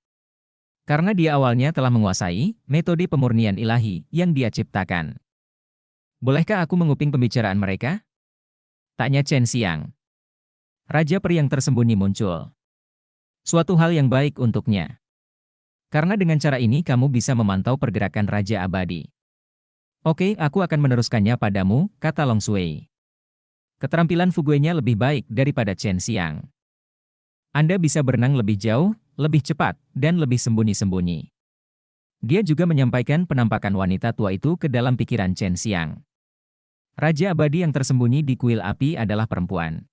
Karena dia awalnya telah menguasai metode pemurnian ilahi yang dia ciptakan. Bolehkah aku menguping pembicaraan mereka? Tanya Chen Xiang. Raja peri yang tersembunyi muncul. Suatu hal yang baik untuknya. Karena dengan cara ini kamu bisa memantau pergerakan Raja Abadi. Oke, aku akan meneruskannya padamu, kata Long Shui. Keterampilan Fuguenya lebih baik daripada Chen Xiang. Anda bisa berenang lebih jauh, lebih cepat, dan lebih sembunyi-sembunyi. Dia juga menyampaikan penampakan wanita tua itu ke dalam pikiran Chen Xiang. Raja Abadi yang tersembunyi di kuil api adalah perempuan.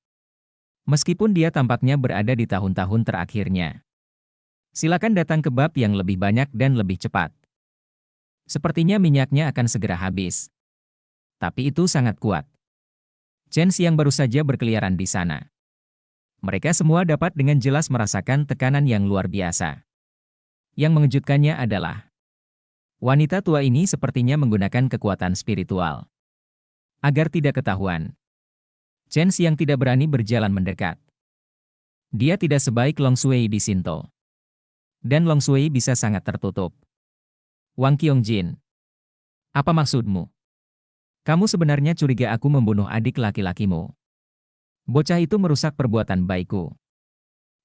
Meskipun dia tampaknya berada di tahun-tahun terakhirnya. Silakan datang ke bab yang lebih banyak dan lebih cepat. Sepertinya minyaknya akan segera habis. Tapi itu sangat kuat. Chen Xiang baru saja berkeliaran di sana. Mereka semua dapat dengan jelas merasakan tekanan yang luar biasa. Yang mengejutkannya adalah wanita tua ini sepertinya menggunakan kekuatan spiritual. Agar tidak ketahuan, Chen Xiang tidak berani berjalan mendekat. Dia tidak sebaik Long Shui di Shinto. Dan Long Shui bisa sangat tertutup. Wang Qiongjin. Apa maksudmu? Kamu sebenarnya curiga aku membunuh adik laki-lakimu. Bocah itu merusak perbuatan baikku.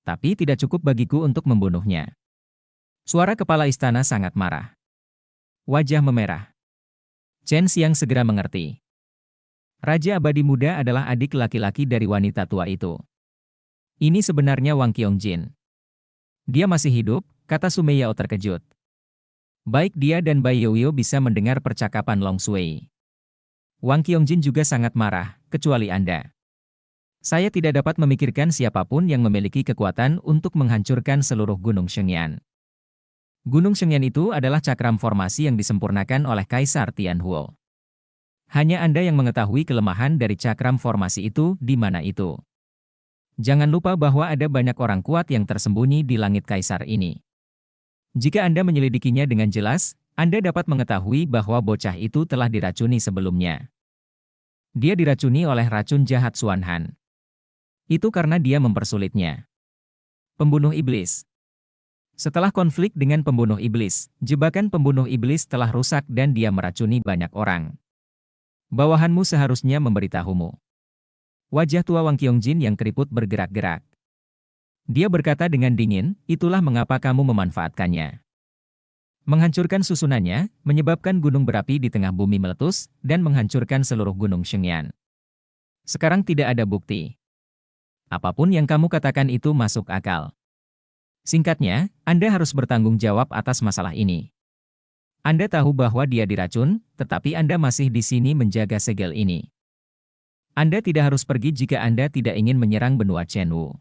Tapi tidak cukup bagiku untuk membunuhnya. Suara kepala istana sangat marah. Wajah memerah. Chen Xiang segera mengerti. Raja Abadi Muda adalah adik laki-laki dari wanita tua itu. Ini sebenarnya Wang Qiongjin. Dia masih hidup, kata Sumei Yao terkejut. Baik dia dan Bai Youyou bisa mendengar percakapan Long Shui. Wang Qiongjin juga sangat marah, kecuali Anda. Saya tidak dapat memikirkan siapapun yang memiliki kekuatan untuk menghancurkan seluruh Gunung Shengyan. Gunung Shengyan itu adalah cakram formasi yang disempurnakan oleh Kaisar Tianhuo. Hanya Anda yang mengetahui kelemahan dari cakram formasi itu di mana itu. Jangan lupa bahwa ada banyak orang kuat yang tersembunyi di langit Kaisar ini. Jika Anda menyelidikinya dengan jelas, Anda dapat mengetahui bahwa bocah itu telah diracuni sebelumnya. Dia diracuni oleh racun jahat Xuan Han. Itu karena dia mempersulitnya. Pembunuh iblis. Setelah konflik dengan pembunuh iblis, jebakan pembunuh iblis telah rusak dan dia meracuni banyak orang. Bawahanmu seharusnya memberitahumu. Wajah tua Wang Qiongjin yang keriput bergerak-gerak. Dia berkata dengan dingin, itulah mengapa kamu memanfaatkannya. Menghancurkan susunannya, menyebabkan gunung berapi di tengah bumi meletus, dan menghancurkan seluruh gunung Shengyan. Sekarang tidak ada bukti. Apapun yang kamu katakan itu masuk akal. Singkatnya, Anda harus bertanggung jawab atas masalah ini. Anda tahu bahwa dia diracun, tetapi Anda masih di sini menjaga segel ini. Anda tidak harus pergi jika Anda tidak ingin menyerang benua Chenwu.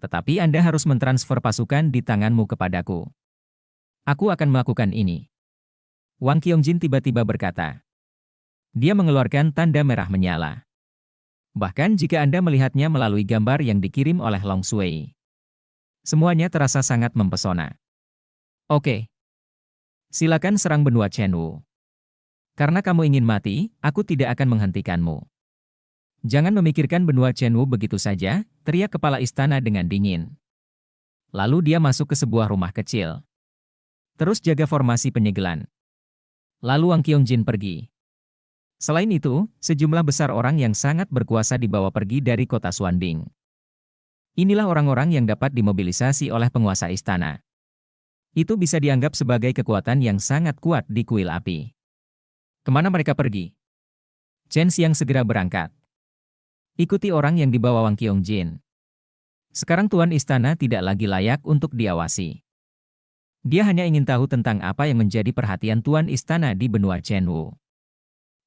Tetapi Anda harus mentransfer pasukan di tanganmu kepadaku. Aku akan melakukan ini. Wang Qiongjin tiba-tiba berkata. Dia mengeluarkan tanda merah menyala. Bahkan jika Anda melihatnya melalui gambar yang dikirim oleh Long Shui. Semuanya terasa sangat mempesona. Oke. Silakan serang benua Chenwu. Karena kamu ingin mati, aku tidak akan menghentikanmu. Jangan memikirkan benua Chenwu begitu saja, teriak kepala istana dengan dingin. Lalu dia masuk ke sebuah rumah kecil. Terus jaga formasi penyegelan. Lalu Wang Qiongjin pergi. Selain itu, sejumlah besar orang yang sangat berkuasa dibawa pergi dari kota Xuanbing. Inilah orang-orang yang dapat dimobilisasi oleh penguasa istana. Itu bisa dianggap sebagai kekuatan yang sangat kuat di kuil api. Kemana mereka pergi? Chen Xiang segera berangkat. Ikuti orang yang dibawa Wang Qiongjin. Sekarang Tuan Istana tidak lagi layak untuk diawasi. Dia hanya ingin tahu tentang apa yang menjadi perhatian Tuan Istana di benua Chenwu.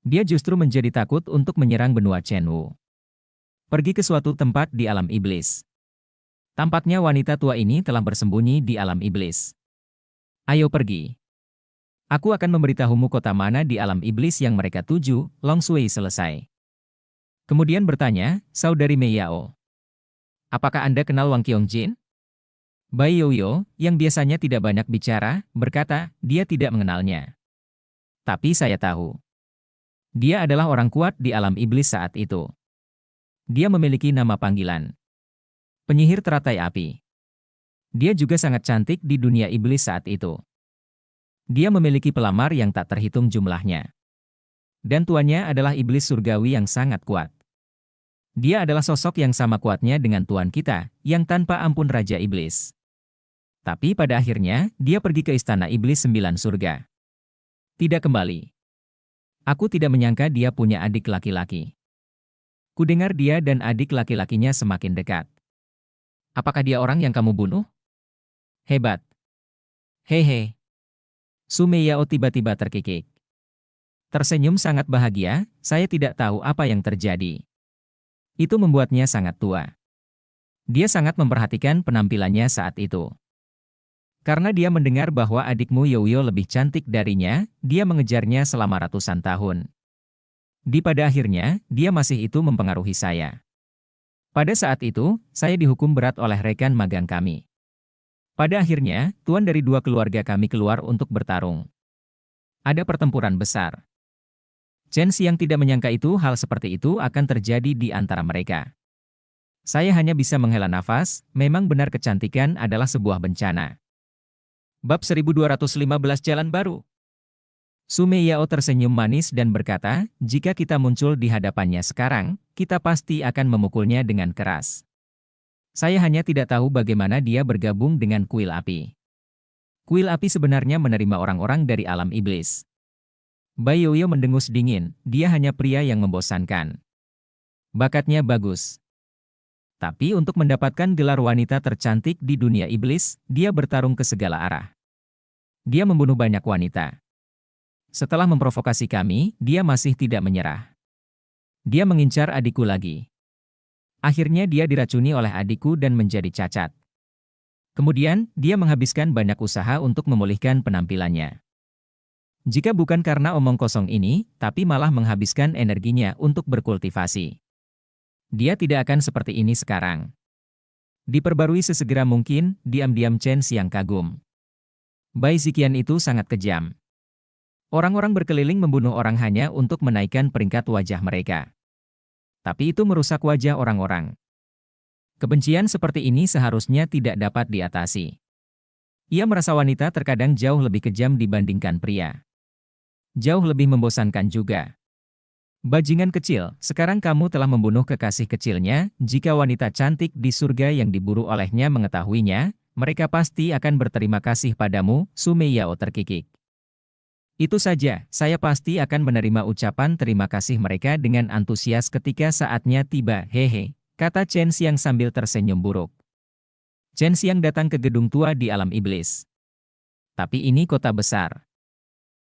Dia justru menjadi takut untuk menyerang benua Chenwu. Pergi ke suatu tempat di alam iblis. Tampaknya wanita tua ini telah bersembunyi di alam iblis. Ayo pergi. Aku akan memberitahumu kota mana di alam iblis yang mereka tuju. Long Shui selesai. Kemudian bertanya, Saudari Mei Yao. Apakah Anda kenal Wang Qiongjin? Bai Youyo, yang biasanya tidak banyak bicara, berkata, dia tidak mengenalnya. Tapi saya tahu. Dia adalah orang kuat di alam iblis saat itu. Dia memiliki nama panggilan. Penyihir teratai api. Dia juga sangat cantik di dunia iblis saat itu. Dia memiliki pelamar yang tak terhitung jumlahnya. Dan tuannya adalah iblis surgawi yang sangat kuat. Dia adalah sosok yang sama kuatnya dengan tuan kita, yang tanpa ampun Raja Iblis. Tapi pada akhirnya, dia pergi ke istana iblis 9 surga. Tidak kembali. Aku tidak menyangka dia punya adik laki-laki. Kudengar dia dan adik laki-lakinya semakin dekat. Apakah dia orang yang kamu bunuh? Hebat. Hehe. Su Meiyao tiba-tiba terkikik. Tersenyum sangat bahagia, saya tidak tahu apa yang terjadi. Itu membuatnya sangat tua. Dia sangat memperhatikan penampilannya saat itu. Karena dia mendengar bahwa adikmu Youyo lebih cantik darinya, dia mengejarnya selama ratusan tahun. Pada akhirnya, dia masih itu mempengaruhi saya. Pada saat itu, saya dihukum berat oleh rekan magang kami. Pada akhirnya, tuan dari 2 keluarga kami keluar untuk bertarung. Ada pertempuran besar. Chen Xiang tidak menyangka hal seperti itu akan terjadi di antara mereka. Saya hanya bisa menghela nafas, memang benar kecantikan adalah sebuah bencana. Bab 1215 Jalan Baru. Su Meiyao tersenyum manis dan berkata, jika kita muncul di hadapannya sekarang, kita pasti akan memukulnya dengan keras. Saya hanya tidak tahu bagaimana dia bergabung dengan kuil api. Kuil api sebenarnya menerima orang-orang dari alam iblis. Bai Youyo mendengus dingin, dia hanya pria yang membosankan. Bakatnya bagus. Tapi untuk mendapatkan gelar wanita tercantik di dunia iblis, dia bertarung ke segala arah. Dia membunuh banyak wanita. Setelah memprovokasi kami, dia masih tidak menyerah. Dia mengincar adikku lagi. Akhirnya dia diracuni oleh adikku dan menjadi cacat. Kemudian, dia menghabiskan banyak usaha untuk memulihkan penampilannya. Jika bukan karena omong kosong ini, tapi malah menghabiskan energinya untuk berkultivasi. Dia tidak akan seperti ini sekarang. Diperbarui sesegera mungkin, diam-diam Chen Xiang kagum. Bai Ziqian itu sangat kejam. Orang-orang berkeliling membunuh orang hanya untuk menaikkan peringkat wajah mereka. Tapi itu merusak wajah orang-orang. Kebencian seperti ini seharusnya tidak dapat diatasi. Ia merasa wanita terkadang jauh lebih kejam dibandingkan pria. Jauh lebih membosankan juga. Bajingan kecil, sekarang kamu telah membunuh kekasih kecilnya. Jika wanita cantik di surga yang diburu olehnya mengetahuinya, mereka pasti akan berterima kasih padamu. Su Meiyao terkikik. Itu saja, saya pasti akan menerima ucapan terima kasih mereka dengan antusias ketika saatnya tiba. Hehe, kata Chen Xiang sambil tersenyum buruk. Chen Xiang datang ke gedung tua di alam iblis. Tapi ini kota besar.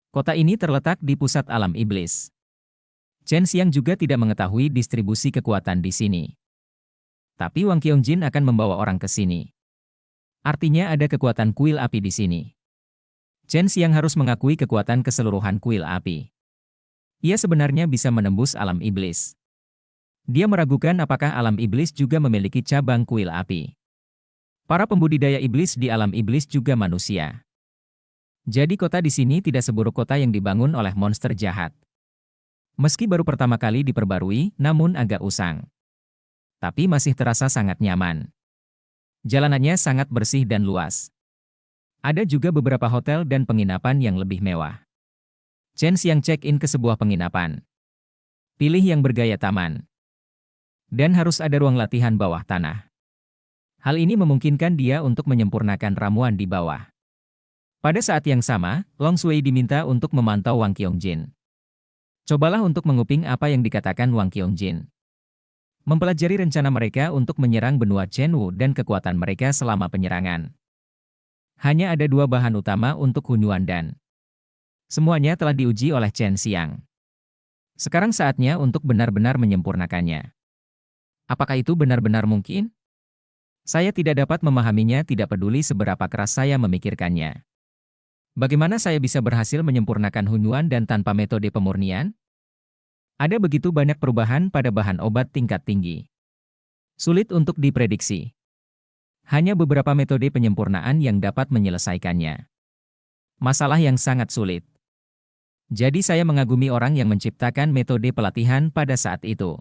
Kota ini terletak di pusat alam iblis. Chen Xiang juga tidak mengetahui distribusi kekuatan di sini. Tapi Wang Qiongjin akan membawa orang ke sini. Artinya ada kekuatan kuil api di sini. Chen Xiang harus mengakui kekuatan keseluruhan kuil api. Ia sebenarnya bisa menembus alam iblis. Dia meragukan apakah alam iblis juga memiliki cabang kuil api. Para pembudidaya iblis di alam iblis juga manusia. Jadi kota di sini tidak seburuk kota yang dibangun oleh monster jahat. Meski baru pertama kali diperbarui, namun agak usang. Tapi masih terasa sangat nyaman. Jalanannya sangat bersih dan luas. Ada juga beberapa hotel dan penginapan yang lebih mewah. Chen Xiang check-in ke sebuah penginapan. Pilih yang bergaya taman. Dan harus ada ruang latihan bawah tanah. Hal ini memungkinkan dia untuk menyempurnakan ramuan di bawah. Pada saat yang sama, Long Shui diminta untuk memantau Wang Qiongjin. Cobalah untuk menguping apa yang dikatakan Wang Qiongjin. Mempelajari rencana mereka untuk menyerang benua Chenwu dan kekuatan mereka selama penyerangan. Hanya ada dua bahan utama untuk Hunyuan dan semuanya telah diuji oleh Chen Xiang. Sekarang saatnya untuk benar-benar menyempurnakannya. Apakah itu benar-benar mungkin? Saya tidak dapat memahaminya, tidak peduli seberapa keras saya memikirkannya. Bagaimana saya bisa berhasil menyempurnakan Hunyuan dan tanpa metode pemurnian? Ada begitu banyak perubahan pada bahan obat tingkat tinggi. Sulit untuk diprediksi. Hanya beberapa metode penyempurnaan yang dapat menyelesaikannya. Masalah yang sangat sulit. Jadi saya mengagumi orang yang menciptakan metode pelatihan pada saat itu.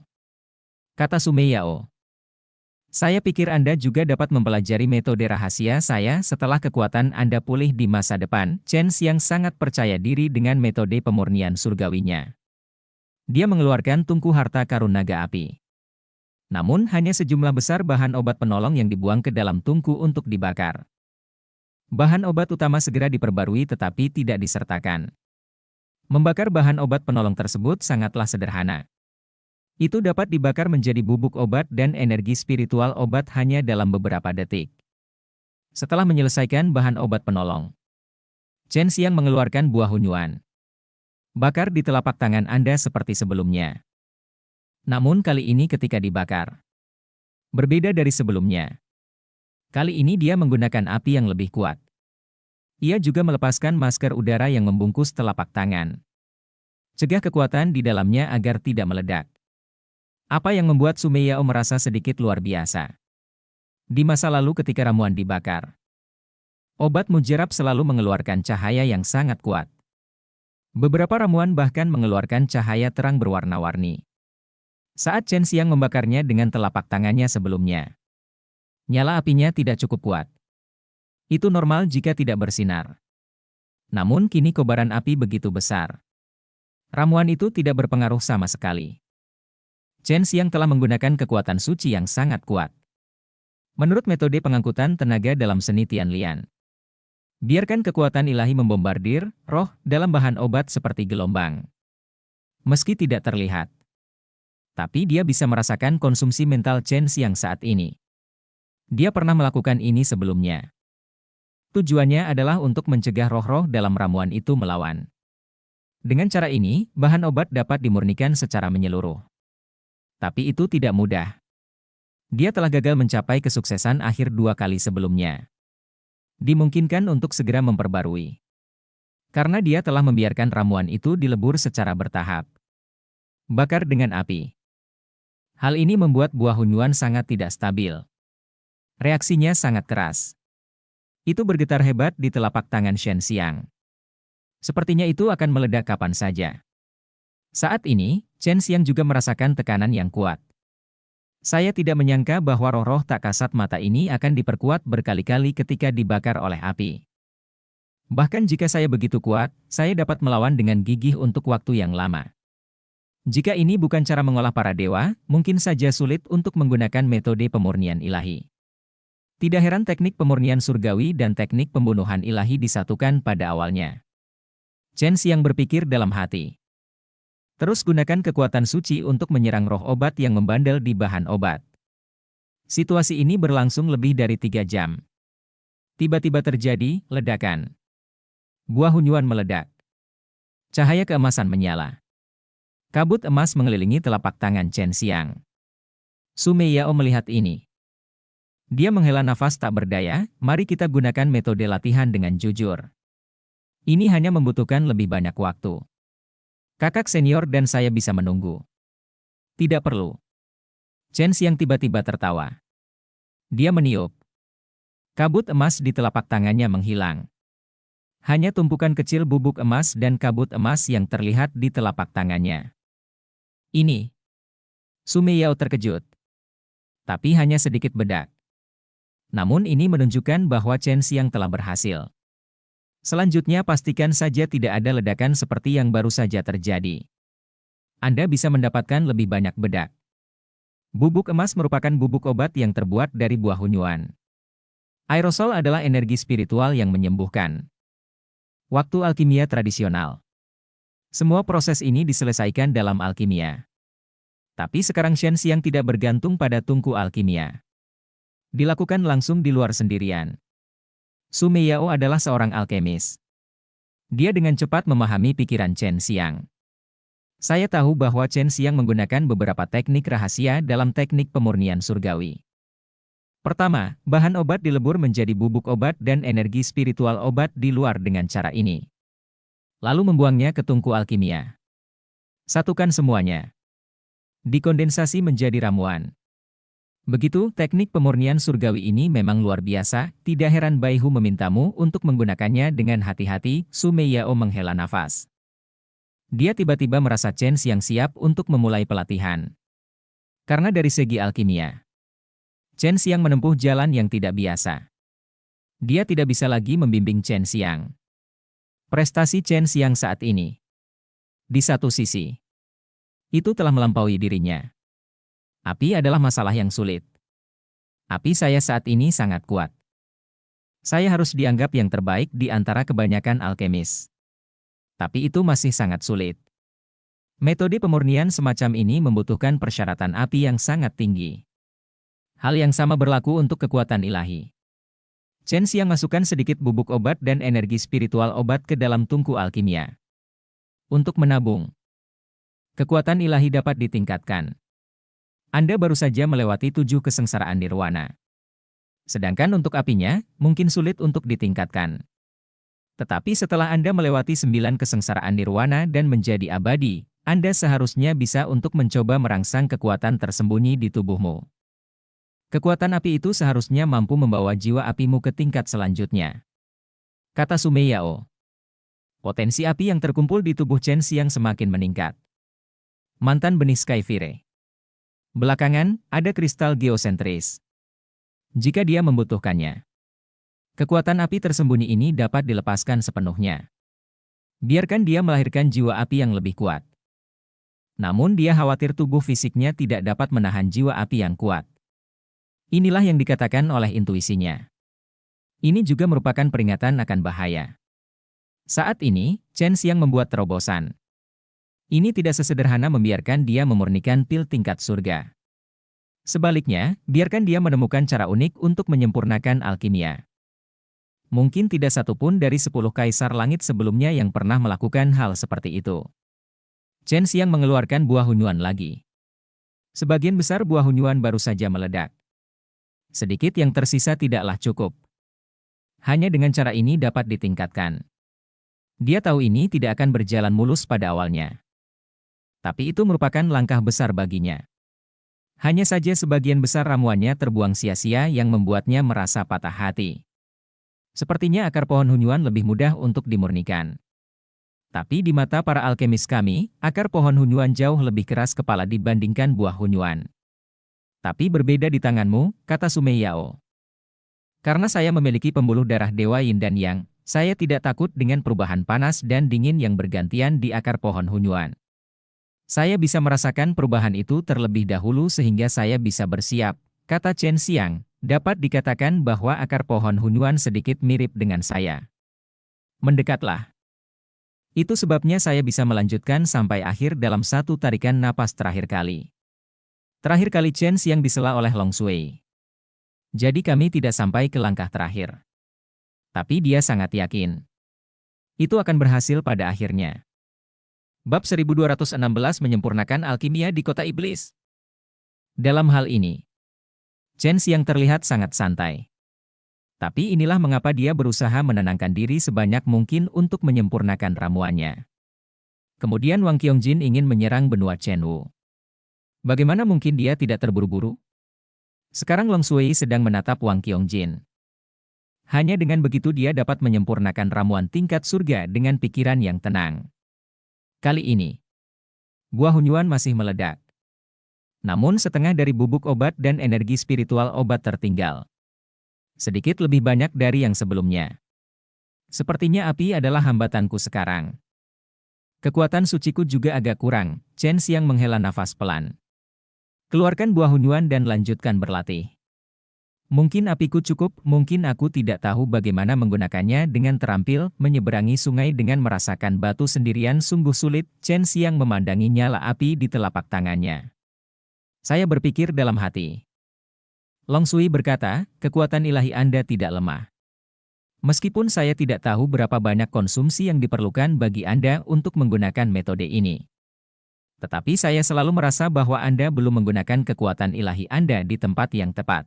Kata Su Meiyao. Saya pikir Anda juga dapat mempelajari metode rahasia saya setelah kekuatan Anda pulih di masa depan. Chen Xiang sangat percaya diri dengan metode pemurnian surgawinya. Dia mengeluarkan tungku harta karun naga api. Namun hanya sejumlah besar bahan obat penolong yang dibuang ke dalam tungku untuk dibakar. Bahan obat utama segera diperbarui tetapi tidak disertakan. Membakar bahan obat penolong tersebut sangatlah sederhana. Itu dapat dibakar menjadi bubuk obat dan energi spiritual obat hanya dalam beberapa detik. Setelah menyelesaikan bahan obat penolong, Chen Xiang mengeluarkan buah Hunyuan. Bakar di telapak tangan Anda seperti sebelumnya. Namun kali ini ketika dibakar, berbeda dari sebelumnya. Kali ini dia menggunakan api yang lebih kuat. Ia juga melepaskan masker udara yang membungkus telapak tangan. Cegah kekuatan di dalamnya agar tidak meledak. Apa yang membuat Su Meiyao merasa sedikit luar biasa? Di masa lalu ketika ramuan dibakar, obat mujarab selalu mengeluarkan cahaya yang sangat kuat. Beberapa ramuan bahkan mengeluarkan cahaya terang berwarna-warni. Saat Chen Xiang membakarnya dengan telapak tangannya sebelumnya, nyala apinya tidak cukup kuat. Itu normal jika tidak bersinar. Namun kini kobaran api begitu besar. Ramuan itu tidak berpengaruh sama sekali. Chen Xiang telah menggunakan kekuatan suci yang sangat kuat. Menurut metode pengangkutan tenaga dalam seni Tianlian, biarkan kekuatan ilahi membombardir roh dalam bahan obat seperti gelombang. Meski tidak terlihat, tapi dia bisa merasakan konsumsi mental Chen Xiang saat ini. Dia pernah melakukan ini sebelumnya. Tujuannya adalah untuk mencegah roh-roh dalam ramuan itu melawan. Dengan cara ini, bahan obat dapat dimurnikan secara menyeluruh. Tapi itu tidak mudah. Dia telah gagal mencapai kesuksesan akhir 2 kali sebelumnya. Dimungkinkan untuk segera memperbarui. Karena dia telah membiarkan ramuan itu dilebur secara bertahap. Bakar dengan api. Hal ini membuat buah Hunyuan sangat tidak stabil. Reaksinya sangat keras. Itu bergetar hebat di telapak tangan Shen Xiang. Sepertinya itu akan meledak kapan saja. Saat ini, Shen Xiang juga merasakan tekanan yang kuat. Saya tidak menyangka bahwa roh-roh tak kasat mata ini akan diperkuat berkali-kali ketika dibakar oleh api. Bahkan jika saya begitu kuat, saya dapat melawan dengan gigih untuk waktu yang lama. Jika ini bukan cara mengolah para dewa, mungkin saja sulit untuk menggunakan metode pemurnian ilahi. Tidak heran teknik pemurnian surgawi dan teknik pembunuhan ilahi disatukan pada awalnya. Shen Xiang berpikir dalam hati. Terus gunakan kekuatan suci untuk menyerang roh obat yang membandel di bahan obat. Situasi ini berlangsung lebih dari 3 jam. Tiba-tiba terjadi ledakan. Buah Hunyuan meledak. Cahaya keemasan menyala. Kabut emas mengelilingi telapak tangan Shen Xiang. Su Meiyao melihat ini. Dia menghela nafas tak berdaya, mari kita gunakan metode latihan dengan jujur. Ini hanya membutuhkan lebih banyak waktu. Kakak senior dan saya bisa menunggu. Tidak perlu. Shen Xiang tiba-tiba tertawa. Dia meniup. Kabut emas di telapak tangannya menghilang. Hanya tumpukan kecil bubuk emas dan kabut emas yang terlihat di telapak tangannya. Ini. Su Meiyao terkejut. Tapi hanya sedikit bedak. Namun ini menunjukkan bahwa Shen Xiang telah berhasil. Selanjutnya pastikan saja tidak ada ledakan seperti yang baru saja terjadi. Anda bisa mendapatkan lebih banyak bedak. Bubuk emas merupakan bubuk obat yang terbuat dari buah Hunyuan. Aerosol adalah energi spiritual yang menyembuhkan. Waktu alkimia tradisional. Semua proses ini diselesaikan dalam alkimia. Tapi sekarang Shen Xiang tidak bergantung pada tungku alkimia. Dilakukan langsung di luar sendirian. Su Meiyao adalah seorang alkemis. Dia dengan cepat memahami pikiran Shen Xiang. Saya tahu bahwa Shen Xiang menggunakan beberapa teknik rahasia dalam teknik pemurnian surgawi. Pertama, bahan obat dilebur menjadi bubuk obat dan energi spiritual obat di luar dengan cara ini. Lalu membuangnya ke tungku alkimia. Satukan semuanya. Dikondensasi menjadi ramuan. Begitu, teknik pemurnian surgawi ini memang luar biasa, tidak heran Bai Hu memintamu untuk menggunakannya dengan hati-hati. Su Meiyao menghela nafas. Dia tiba-tiba merasa Shen Xiang siap untuk memulai pelatihan. Karena dari segi alkimia, Shen Xiang menempuh jalan yang tidak biasa. Dia tidak bisa lagi membimbing Shen Xiang. Prestasi Shen Xiang saat ini, di satu sisi, itu telah melampaui dirinya. Api adalah masalah yang sulit. Api saya saat ini sangat kuat. Saya harus dianggap yang terbaik di antara kebanyakan alkemis. Tapi itu masih sangat sulit. Metode pemurnian semacam ini membutuhkan persyaratan api yang sangat tinggi. Hal yang sama berlaku untuk kekuatan ilahi. Shen Xiang masukkan sedikit bubuk obat dan energi spiritual obat ke dalam tungku alkimia. Untuk menabung. Kekuatan ilahi dapat ditingkatkan. Anda baru saja melewati 7 kesengsaraan nirwana. Sedangkan untuk apinya, mungkin sulit untuk ditingkatkan. Tetapi setelah Anda melewati 9 kesengsaraan nirwana dan menjadi abadi, Anda seharusnya bisa untuk mencoba merangsang kekuatan tersembunyi di tubuhmu. Kekuatan api itu seharusnya mampu membawa jiwa apimu ke tingkat selanjutnya. Kata Su Meiyao. Potensi api yang terkumpul di tubuh Shen Xiang semakin meningkat. Mantan benih Skyfire. Belakangan, ada kristal geosentris. Jika dia membutuhkannya, kekuatan api tersembunyi ini dapat dilepaskan sepenuhnya. Biarkan dia melahirkan jiwa api yang lebih kuat. Namun dia khawatir tubuh fisiknya tidak dapat menahan jiwa api yang kuat. Inilah yang dikatakan oleh intuisinya. Ini juga merupakan peringatan akan bahaya. Saat ini, Shen Xiang membuat terobosan. Ini tidak sesederhana membiarkan dia memurnikan pil tingkat surga. Sebaliknya, biarkan dia menemukan cara unik untuk menyempurnakan alkimia. Mungkin tidak satupun dari 10 kaisar langit sebelumnya yang pernah melakukan hal seperti itu. Shen Xiang mengeluarkan buah Hunyuan lagi. Sebagian besar buah Hunyuan baru saja meledak. Sedikit yang tersisa tidaklah cukup. Hanya dengan cara ini dapat ditingkatkan. Dia tahu ini tidak akan berjalan mulus pada awalnya. Tapi itu merupakan langkah besar baginya. Hanya saja sebagian besar ramuannya terbuang sia-sia yang membuatnya merasa patah hati. Sepertinya akar pohon hunyuan lebih mudah untuk dimurnikan. Tapi di mata para alkemis kami, akar pohon hunyuan jauh lebih keras kepala dibandingkan buah hunyuan. Tapi berbeda di tanganmu, kata Sumeyao. Karena saya memiliki pembuluh darah Dewa Yin dan Yang, saya tidak takut dengan perubahan panas dan dingin yang bergantian di akar pohon hunyuan. Saya bisa merasakan perubahan itu terlebih dahulu sehingga saya bisa bersiap, kata Chen Xiang. Dapat dikatakan bahwa akar pohon hunyuan sedikit mirip dengan saya. Mendekatlah. Itu sebabnya saya bisa melanjutkan sampai akhir dalam satu tarikan napas terakhir kali. Terakhir kali Chen Xiang disela oleh Long Sui. Jadi kami tidak sampai ke langkah terakhir. Tapi dia sangat yakin. Itu akan berhasil pada akhirnya. Bab 1216 menyempurnakan alkimia di kota iblis. Dalam hal ini, Chen Xiang terlihat sangat santai. Tapi inilah mengapa dia berusaha menenangkan diri sebanyak mungkin untuk menyempurnakan ramuannya. Kemudian Wang Qiongjin ingin menyerang benua Chenwu. Bagaimana mungkin dia tidak terburu-buru? Sekarang Long Sui sedang menatap Wang Qiongjin. Hanya dengan begitu dia dapat menyempurnakan ramuan tingkat surga dengan pikiran yang tenang. Kali ini, buah hunyuan masih meledak. Namun setengah dari bubuk obat dan energi spiritual obat tertinggal. Sedikit lebih banyak dari yang sebelumnya. Sepertinya api adalah hambatanku sekarang. Kekuatan suciku juga agak kurang, Chen Xiang menghela nafas pelan. Keluarkan buah hunyuan dan lanjutkan berlatih. Mungkin apiku cukup, mungkin aku tidak tahu bagaimana menggunakannya dengan terampil, menyeberangi sungai dengan merasakan batu sendirian sungguh sulit, Chen Xiang memandangi nyala api di telapak tangannya. Saya berpikir dalam hati. Long Sui berkata, kekuatan ilahi Anda tidak lemah. Meskipun saya tidak tahu berapa banyak konsumsi yang diperlukan bagi Anda untuk menggunakan metode ini. Tetapi saya selalu merasa bahwa Anda belum menggunakan kekuatan ilahi Anda di tempat yang tepat.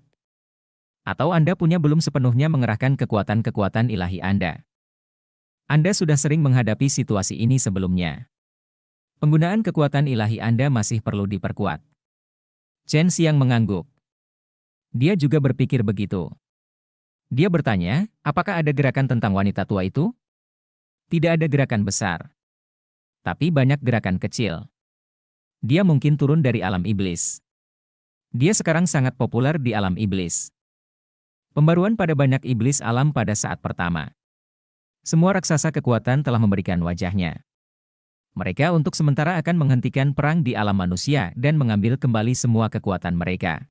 Atau Anda punya belum sepenuhnya mengerahkan kekuatan-kekuatan ilahi Anda. Anda sudah sering menghadapi situasi ini sebelumnya. Penggunaan kekuatan ilahi Anda masih perlu diperkuat. Chen Xiang mengangguk. Dia juga berpikir begitu. Dia bertanya, apakah ada gerakan tentang wanita tua itu? Tidak ada gerakan besar. Tapi banyak gerakan kecil. Dia mungkin turun dari alam iblis. Dia sekarang sangat populer di alam iblis. Pembaruan pada banyak iblis alam pada saat pertama. Semua raksasa kekuatan telah memberikan wajahnya. Mereka untuk sementara akan menghentikan perang di alam manusia dan mengambil kembali semua kekuatan mereka.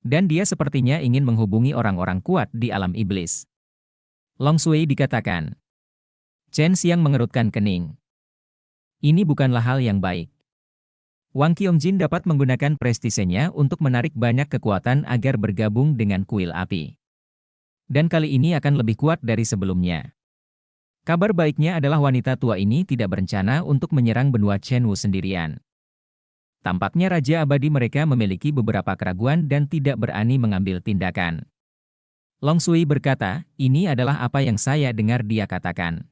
Dan dia sepertinya ingin menghubungi orang-orang kuat di alam iblis. Long Sui dikatakan. Chen Xiang mengerutkan kening. Ini bukanlah hal yang baik. Wang Qiongjin dapat menggunakan prestisenya untuk menarik banyak kekuatan agar bergabung dengan kuil api. Dan kali ini akan lebih kuat dari sebelumnya. Kabar baiknya adalah wanita tua ini tidak berencana untuk menyerang benua Chenwu sendirian. Tampaknya Raja Abadi mereka memiliki beberapa keraguan dan tidak berani mengambil tindakan. Long Sui berkata, ini adalah apa yang saya dengar dia katakan.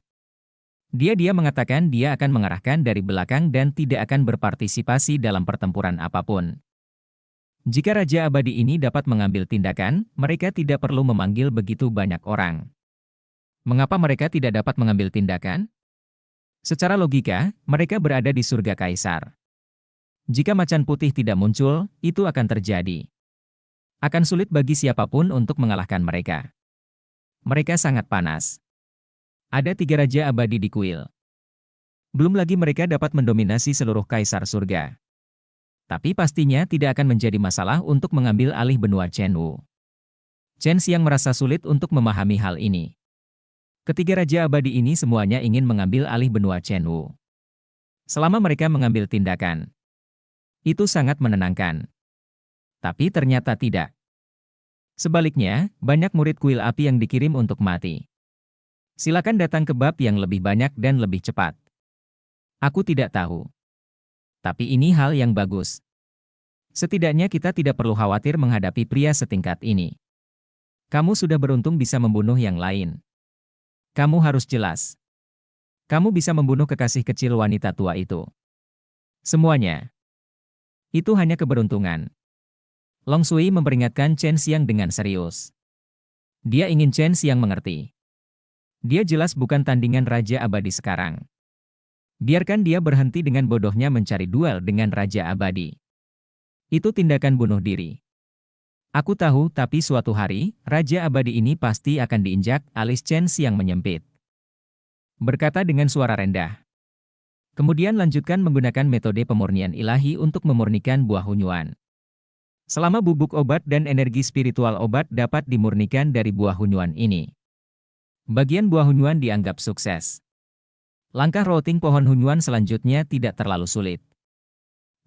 Dia mengatakan dia akan mengarahkan dari belakang dan tidak akan berpartisipasi dalam pertempuran apapun. Jika Raja Abadi ini dapat mengambil tindakan, mereka tidak perlu memanggil begitu banyak orang. Mengapa mereka tidak dapat mengambil tindakan? Secara logika, mereka berada di surga Kaisar. Jika macan putih tidak muncul, itu akan terjadi. Akan sulit bagi siapapun untuk mengalahkan mereka. Mereka sangat panas. Ada 3 Raja Abadi di kuil. Belum lagi mereka dapat mendominasi seluruh Kaisar Surga. Tapi pastinya tidak akan menjadi masalah untuk mengambil alih benua Chenwu. Chen Xiang merasa sulit untuk memahami hal ini. Ketiga Raja Abadi ini semuanya ingin mengambil alih benua Chenwu. Selama mereka mengambil tindakan, itu sangat menenangkan. Tapi ternyata tidak. Sebaliknya, banyak murid kuil api yang dikirim untuk mati. Silakan datang ke bab yang lebih banyak dan lebih cepat. Aku tidak tahu. Tapi ini hal yang bagus. Setidaknya kita tidak perlu khawatir menghadapi pria setingkat ini. Kamu sudah beruntung bisa membunuh yang lain. Kamu harus jelas. Kamu bisa membunuh kekasih kecil wanita tua itu. Semuanya. Itu hanya keberuntungan. Long Sui memperingatkan Chen Xiang dengan serius. Dia ingin Chen Xiang mengerti. Dia jelas bukan tandingan Raja Abadi sekarang. Biarkan dia berhenti dengan bodohnya mencari duel dengan Raja Abadi. Itu tindakan bunuh diri. Aku tahu, tapi suatu hari, Raja Abadi ini pasti akan diinjak. Alis Chen Xiang menyempit. Berkata dengan suara rendah. Kemudian lanjutkan menggunakan metode pemurnian ilahi untuk memurnikan buah hunyuan. Selama bubuk obat dan energi spiritual obat dapat dimurnikan dari buah hunyuan ini, bagian buah hunyuan dianggap sukses. Langkah routing pohon hunyuan selanjutnya tidak terlalu sulit.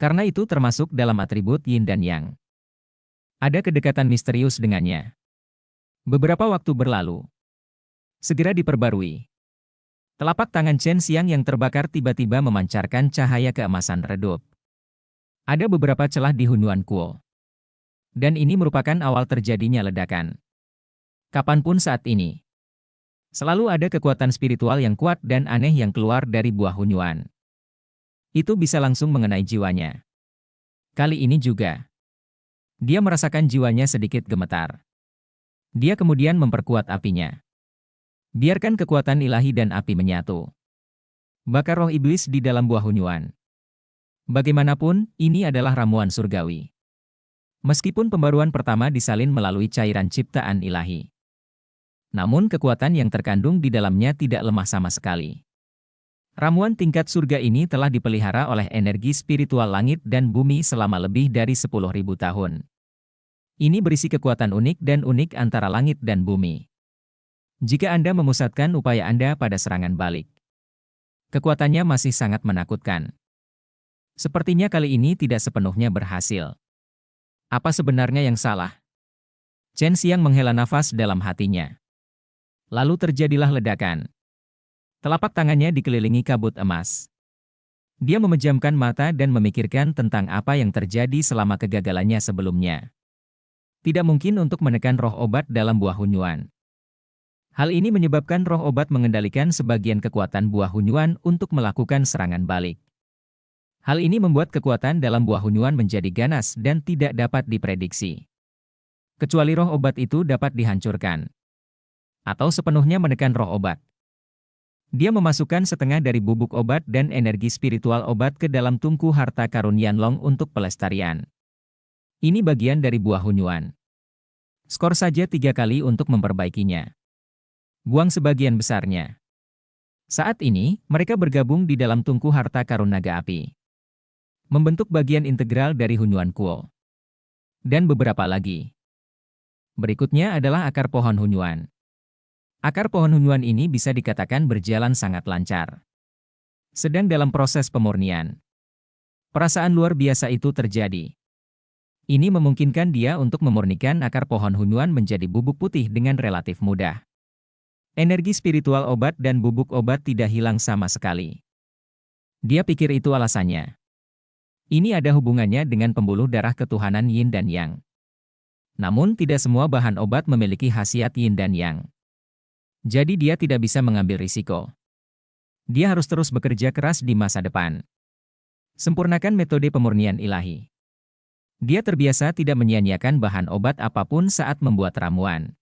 Karena itu termasuk dalam atribut Yin dan Yang. Ada kedekatan misterius dengannya. Beberapa waktu berlalu. Segera diperbarui. Telapak tangan Chen Xiang yang terbakar tiba-tiba memancarkan cahaya keemasan redup. Ada beberapa celah di hunyuan kuo. Dan ini merupakan awal terjadinya ledakan. Kapanpun saat ini. Selalu ada kekuatan spiritual yang kuat dan aneh yang keluar dari buah hunyuan. Itu bisa langsung mengenai jiwanya. Kali ini juga. Dia merasakan jiwanya sedikit gemetar. Dia kemudian memperkuat apinya. Biarkan kekuatan ilahi dan api menyatu. Bakar roh iblis di dalam buah hunyuan. Bagaimanapun, ini adalah ramuan surgawi. Meskipun pembaruan pertama disalin melalui cairan ciptaan ilahi. Namun kekuatan yang terkandung di dalamnya tidak lemah sama sekali. Ramuan tingkat surga ini telah dipelihara oleh energi spiritual langit dan bumi selama lebih dari 10.000 tahun. Ini berisi kekuatan unik dan unik antara langit dan bumi. Jika Anda memusatkan upaya Anda pada serangan balik, kekuatannya masih sangat menakutkan. Sepertinya kali ini tidak sepenuhnya berhasil. Apa sebenarnya yang salah? Chen Xiang menghela nafas dalam hatinya. Lalu terjadilah ledakan. Telapak tangannya dikelilingi kabut emas. Dia memejamkan mata dan memikirkan tentang apa yang terjadi selama kegagalannya sebelumnya. Tidak mungkin untuk menekan roh obat dalam buah hunyuan. Hal ini menyebabkan roh obat mengendalikan sebagian kekuatan buah hunyuan untuk melakukan serangan balik. Hal ini membuat kekuatan dalam buah hunyuan menjadi ganas dan tidak dapat diprediksi. Kecuali roh obat itu dapat dihancurkan. Atau sepenuhnya menekan roh obat. Dia memasukkan setengah dari bubuk obat dan energi spiritual obat ke dalam tungku harta karun Yanlong untuk pelestarian. Ini bagian dari buah hunyuan. Skor saja 3 kali untuk memperbaikinya. Buang sebagian besarnya. Saat ini, mereka bergabung di dalam tungku harta karun naga api. Membentuk bagian integral dari hunyuan kuo. Dan beberapa lagi. Berikutnya adalah akar pohon hunyuan. Akar pohon hunyuan ini bisa dikatakan berjalan sangat lancar. Sedang dalam proses pemurnian. Perasaan luar biasa itu terjadi. Ini memungkinkan dia untuk memurnikan akar pohon hunyuan menjadi bubuk putih dengan relatif mudah. Energi spiritual obat dan bubuk obat tidak hilang sama sekali. Dia pikir itu alasannya. Ini ada hubungannya dengan pembuluh darah ketuhanan Yin dan Yang. Namun tidak semua bahan obat memiliki khasiat Yin dan Yang. Jadi dia tidak bisa mengambil risiko. Dia harus terus bekerja keras di masa depan. Sempurnakan metode pemurnian ilahi. Dia terbiasa tidak menyia-nyiakan bahan obat apapun saat membuat ramuan.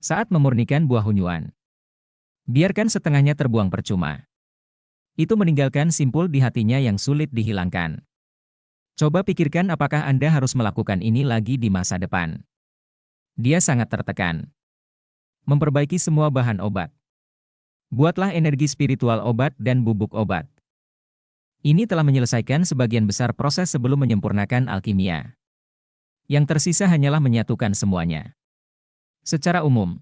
Saat memurnikan buah hunyuan, biarkan setengahnya terbuang percuma. Itu meninggalkan simpul di hatinya yang sulit dihilangkan. Coba pikirkan apakah Anda harus melakukan ini lagi di masa depan. Dia sangat tertekan. Memperbaiki semua bahan obat. Buatlah energi spiritual obat dan bubuk obat. Ini telah menyelesaikan sebagian besar proses sebelum menyempurnakan alkimia. Yang tersisa hanyalah menyatukan semuanya. Secara umum,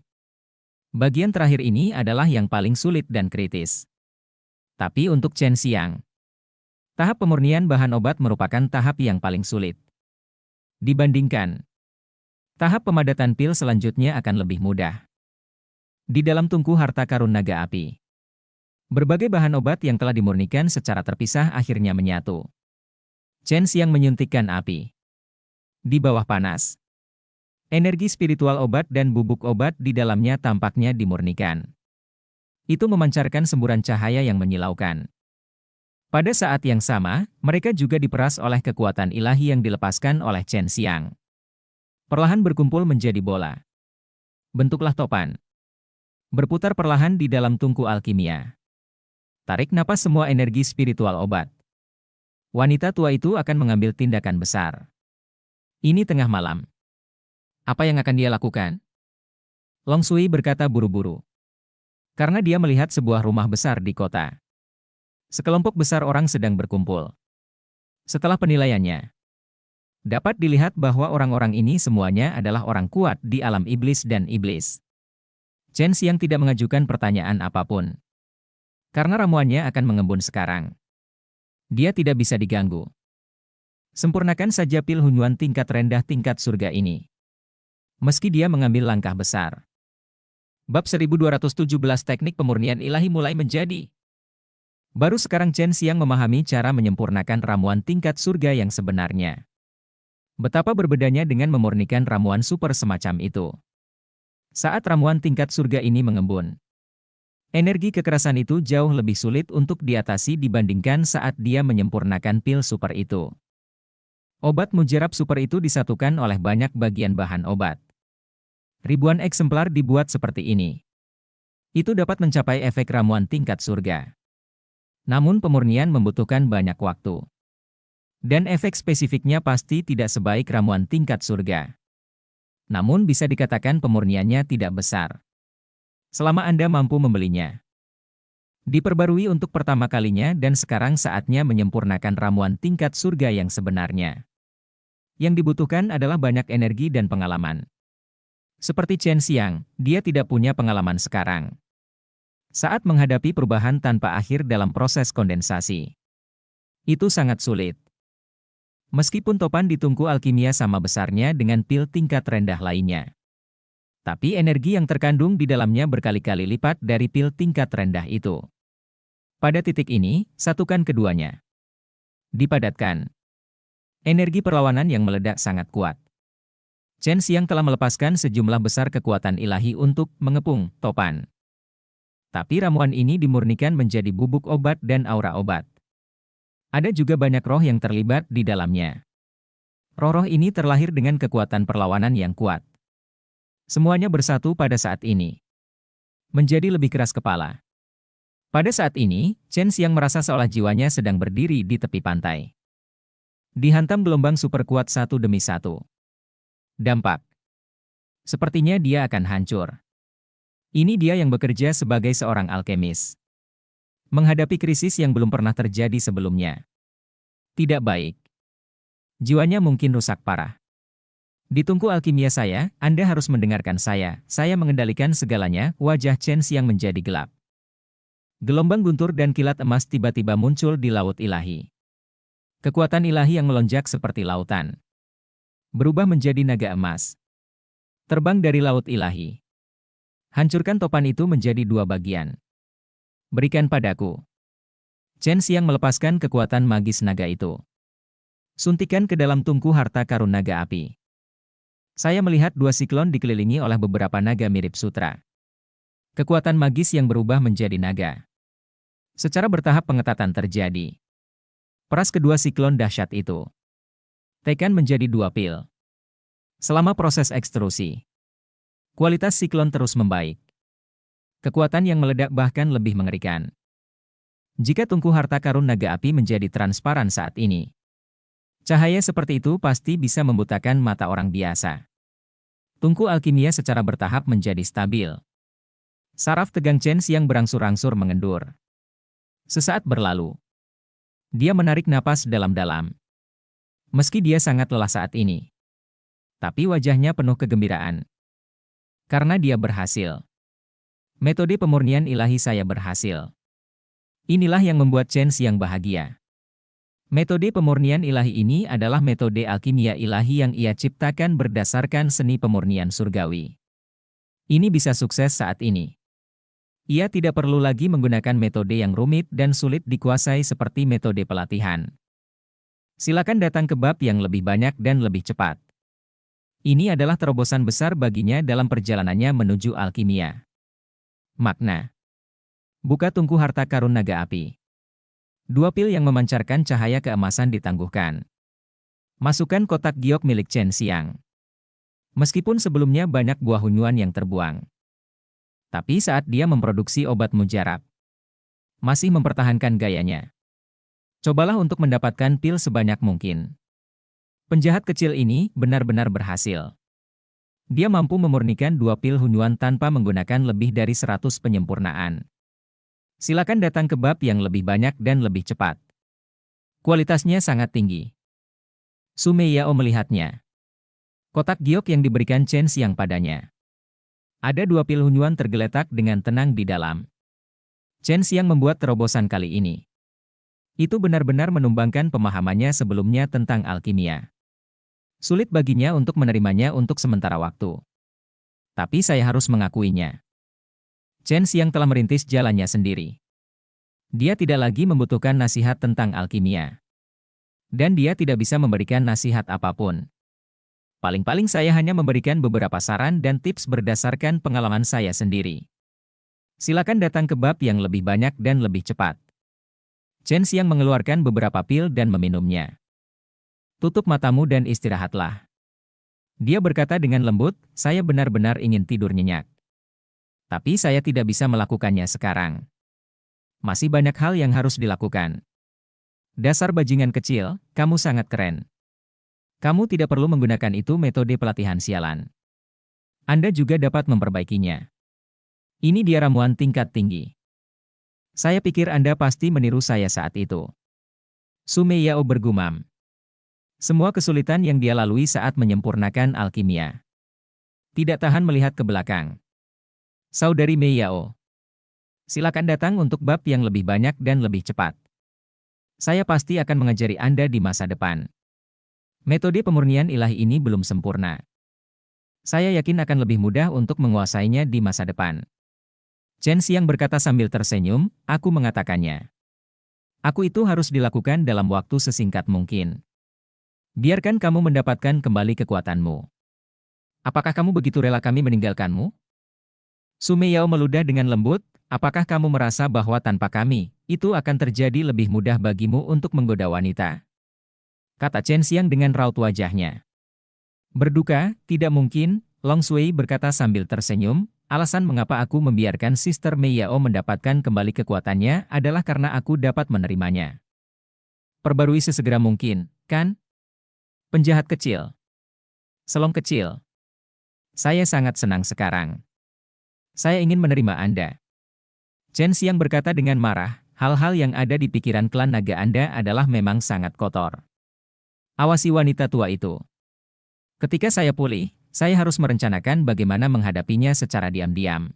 bagian terakhir ini adalah yang paling sulit dan kritis. Tapi untuk Chen Xiang, tahap pemurnian bahan obat merupakan tahap yang paling sulit. Dibandingkan, tahap pemadatan pil selanjutnya akan lebih mudah. Di dalam tungku harta karun naga api, berbagai bahan obat yang telah dimurnikan secara terpisah akhirnya menyatu. Chen Xiang menyuntikkan api. Di bawah panas, Energi spiritual obat dan bubuk obat di dalamnya tampaknya dimurnikan. Itu memancarkan semburan cahaya yang menyilaukan. Pada saat yang sama, mereka juga diperas oleh kekuatan ilahi yang dilepaskan oleh Chen Xiang. Perlahan berkumpul menjadi bola. Bentuklah topan. Berputar perlahan di dalam tungku alkimia. Tarik napas semua energi spiritual obat. Wanita tua itu akan mengambil tindakan besar. Ini tengah malam. Apa yang akan dia lakukan? Long Sui berkata buru-buru. Karena dia melihat sebuah rumah besar di kota. Sekelompok besar orang sedang berkumpul. Setelah penilaiannya, dapat dilihat bahwa orang-orang ini semuanya adalah orang kuat di alam iblis dan iblis. Chen Xiang tidak mengajukan pertanyaan apapun. Karena ramuannya akan mengembun sekarang. Dia tidak bisa diganggu. Sempurnakan saja pil hunyuan tingkat rendah tingkat surga ini. Meski dia mengambil langkah besar. Bab 1217 Teknik Pemurnian Ilahi mulai menjadi. Baru sekarang Chen Xiang memahami cara menyempurnakan ramuan tingkat surga yang sebenarnya. Betapa berbedanya dengan memurnikan ramuan super semacam itu. Saat ramuan tingkat surga ini mengembun, energi kekerasan itu jauh lebih sulit untuk diatasi dibandingkan saat dia menyempurnakan pil super itu. Obat mujarab super itu disatukan oleh banyak bagian bahan obat. Ribuan eksemplar dibuat seperti ini. Itu dapat mencapai efek ramuan tingkat surga. Namun pemurnian membutuhkan banyak waktu. Dan efek spesifiknya pasti tidak sebaik ramuan tingkat surga. Namun bisa dikatakan pemurniannya tidak besar. Selama Anda mampu membelinya. Diperbarui untuk pertama kalinya dan sekarang saatnya menyempurnakan ramuan tingkat surga yang sebenarnya. Yang dibutuhkan adalah banyak energi dan pengalaman. Seperti Chen Xiang, dia tidak punya pengalaman sekarang. Saat menghadapi perubahan tanpa akhir dalam proses kondensasi. Itu sangat sulit. Meskipun topan di tungku alkimia sama besarnya dengan pil tingkat rendah lainnya. Tapi energi yang terkandung di dalamnya berkali-kali lipat dari pil tingkat rendah itu. Pada titik ini, satukan keduanya. Dipadatkan. Energi perlawanan yang meledak sangat kuat. Chen Xiang telah melepaskan sejumlah besar kekuatan ilahi untuk mengepung topan. Tapi ramuan ini dimurnikan menjadi bubuk obat dan aura obat. Ada juga banyak roh yang terlibat di dalamnya. Roh-roh ini terlahir dengan kekuatan perlawanan yang kuat. Semuanya bersatu pada saat ini. Menjadi lebih keras kepala. Pada saat ini, Chen Xiang merasa seolah jiwanya sedang berdiri di tepi pantai. Dihantam gelombang super kuat satu demi satu. Dampak. Sepertinya dia akan hancur. Ini dia yang bekerja sebagai seorang alkemis. Menghadapi krisis yang belum pernah terjadi sebelumnya. Tidak baik. Jiwanya mungkin rusak parah. Di tungku alkimia saya, Anda harus mendengarkan saya mengendalikan segalanya. Wajah Chen Xiang menjadi gelap. Gelombang guntur dan kilat emas tiba-tiba muncul di laut ilahi. Kekuatan ilahi yang melonjak seperti lautan. Berubah menjadi naga emas. Terbang dari laut ilahi. Hancurkan topan itu menjadi dua bagian. Berikan padaku. Chen Xiang melepaskan kekuatan magis naga itu. Suntikan ke dalam tungku harta karun naga api. Saya melihat dua siklon dikelilingi oleh beberapa naga mirip sutra. Kekuatan magis yang berubah menjadi naga. Secara bertahap pengetatan terjadi. Peras kedua siklon dahsyat itu. Tekan menjadi dua pil. Selama proses ekstrusi, kualitas siklon terus membaik. Kekuatan yang meledak bahkan lebih mengerikan. Jika tungku harta karun naga api menjadi transparan saat ini, cahaya seperti itu pasti bisa membutakan mata orang biasa. Tungku alkimia secara bertahap menjadi stabil. Saraf tegang Chen Xiang berangsur-angsur mengendur. Sesaat berlalu. Dia menarik napas dalam-dalam. Meski dia sangat lelah saat ini. Tapi wajahnya penuh kegembiraan. Karena dia berhasil. Metode pemurnian ilahi saya berhasil. Inilah yang membuat Chen Xiang bahagia. Metode pemurnian ilahi ini adalah metode alkimia ilahi yang ia ciptakan berdasarkan seni pemurnian surgawi. Ini bisa sukses saat ini. Ia tidak perlu lagi menggunakan metode yang rumit dan sulit dikuasai seperti metode pelatihan. Silakan datang ke bab yang lebih banyak dan lebih cepat. Ini adalah terobosan besar baginya dalam perjalanannya menuju alkimia. Makna. Buka tungku harta karun naga api. 2 pil yang memancarkan cahaya keemasan ditangguhkan. Masukkan kotak giok milik Chen Xiang. Meskipun sebelumnya banyak buah hunyuan yang terbuang. Tapi saat dia memproduksi obat mujarab, masih mempertahankan gayanya. Cobalah untuk mendapatkan pil sebanyak mungkin. Penjahat kecil ini benar-benar berhasil. Dia mampu memurnikan 2 pil hunyuan tanpa menggunakan lebih dari 100 penyempurnaan. Silakan datang ke bab yang lebih banyak dan lebih cepat. Kualitasnya sangat tinggi. Su Meiyao melihatnya. Kotak giok yang diberikan Chen Xiang padanya. Ada 2 pil hunyuan tergeletak dengan tenang di dalam. Chen Xiang membuat terobosan kali ini. Itu benar-benar menumbangkan pemahamannya sebelumnya tentang alkimia. Sulit baginya untuk menerimanya untuk sementara waktu. Tapi saya harus mengakuinya. Chen Xiang telah merintis jalannya sendiri. Dia tidak lagi membutuhkan nasihat tentang alkimia. Dan dia tidak bisa memberikan nasihat apapun. Paling-paling saya hanya memberikan beberapa saran dan tips berdasarkan pengalaman saya sendiri. Silakan datang ke bab yang lebih banyak dan lebih cepat. Chen Xiang mengeluarkan beberapa pil dan meminumnya. Tutup matamu dan istirahatlah. Dia berkata dengan lembut, saya benar-benar ingin tidur nyenyak. Tapi saya tidak bisa melakukannya sekarang. Masih banyak hal yang harus dilakukan. Dasar bajingan kecil, kamu sangat keren. Kamu tidak perlu menggunakan itu metode pelatihan sialan. Anda juga dapat memperbaikinya. Ini dia ramuan tingkat tinggi. Saya pikir Anda pasti meniru saya saat itu. Su Meiyao bergumam. Semua kesulitan yang dia lalui saat menyempurnakan alkimia. Tidak tahan melihat ke belakang. Saudari Meiyao. Silakan datang untuk bab yang lebih banyak dan lebih cepat. Saya pasti akan mengajari Anda di masa depan. Metode pemurnian ilahi ini belum sempurna. Saya yakin akan lebih mudah untuk menguasainya di masa depan. Chen Xiang berkata sambil tersenyum, aku mengatakannya. Aku itu harus dilakukan dalam waktu sesingkat mungkin. Biarkan kamu mendapatkan kembali kekuatanmu. Apakah kamu begitu rela kami meninggalkanmu? Su Meiyao meludah dengan lembut, apakah kamu merasa bahwa tanpa kami, itu akan terjadi lebih mudah bagimu untuk menggoda wanita? Kata Chen Xiang dengan raut wajahnya. Berduka, tidak mungkin, Long Shui berkata sambil tersenyum, alasan mengapa aku membiarkan Sister Meiyao mendapatkan kembali kekuatannya adalah karena aku dapat menerimanya. Perbarui sesegera mungkin, kan? Penjahat kecil. Selong kecil. Saya sangat senang sekarang. Saya ingin menerima Anda. Chen Xiang berkata dengan marah, hal-hal yang ada di pikiran klan naga Anda adalah memang sangat kotor. Awasi wanita tua itu. Ketika saya pulih, saya harus merencanakan bagaimana menghadapinya secara diam-diam.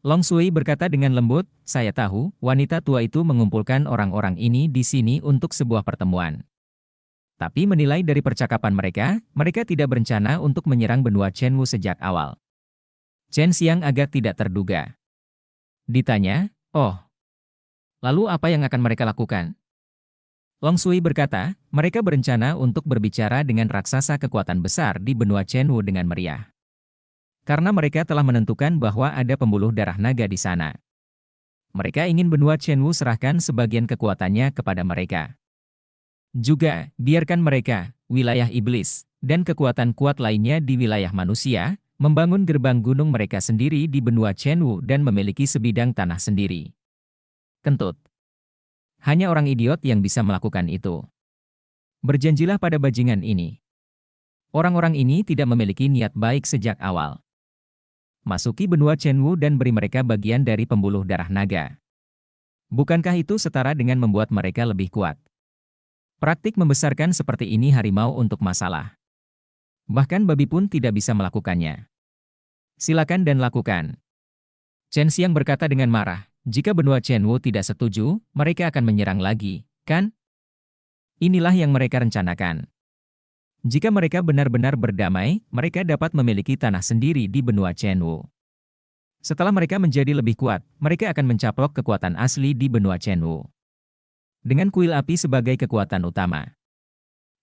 Long Shui berkata dengan lembut, saya tahu, wanita tua itu mengumpulkan orang-orang ini di sini untuk sebuah pertemuan. Tapi menilai dari percakapan mereka tidak berencana untuk menyerang benua Chenwu sejak awal. Chen Xiang agak tidak terduga. Ditanya, oh, lalu apa yang akan mereka lakukan? Long Shui berkata, mereka berencana untuk berbicara dengan raksasa kekuatan besar di benua Chenwu dengan meriah. Karena mereka telah menentukan bahwa ada pembuluh darah naga di sana. Mereka ingin benua Chenwu serahkan sebagian kekuatannya kepada mereka. Juga, biarkan mereka, wilayah iblis, dan kekuatan kuat lainnya di wilayah manusia, membangun gerbang gunung mereka sendiri di benua Chenwu dan memiliki sebidang tanah sendiri. Kentut. Hanya orang idiot yang bisa melakukan itu. Berjanjilah pada bajingan ini. Orang-orang ini tidak memiliki niat baik sejak awal. Masuki benua Chenwu dan beri mereka bagian dari pembuluh darah naga. Bukankah itu setara dengan membuat mereka lebih kuat? Praktik membesarkan seperti ini harimau untuk masalah. Bahkan babi pun tidak bisa melakukannya. Silakan dan lakukan. Chen Xiang berkata dengan marah, jika benua Chenwu tidak setuju, mereka akan menyerang lagi, kan? Inilah yang mereka rencanakan. Jika mereka benar-benar berdamai, mereka dapat memiliki tanah sendiri di benua Chenwu. Setelah mereka menjadi lebih kuat, mereka akan mencaplok kekuatan asli di benua Chenwu. Dengan kuil api sebagai kekuatan utama.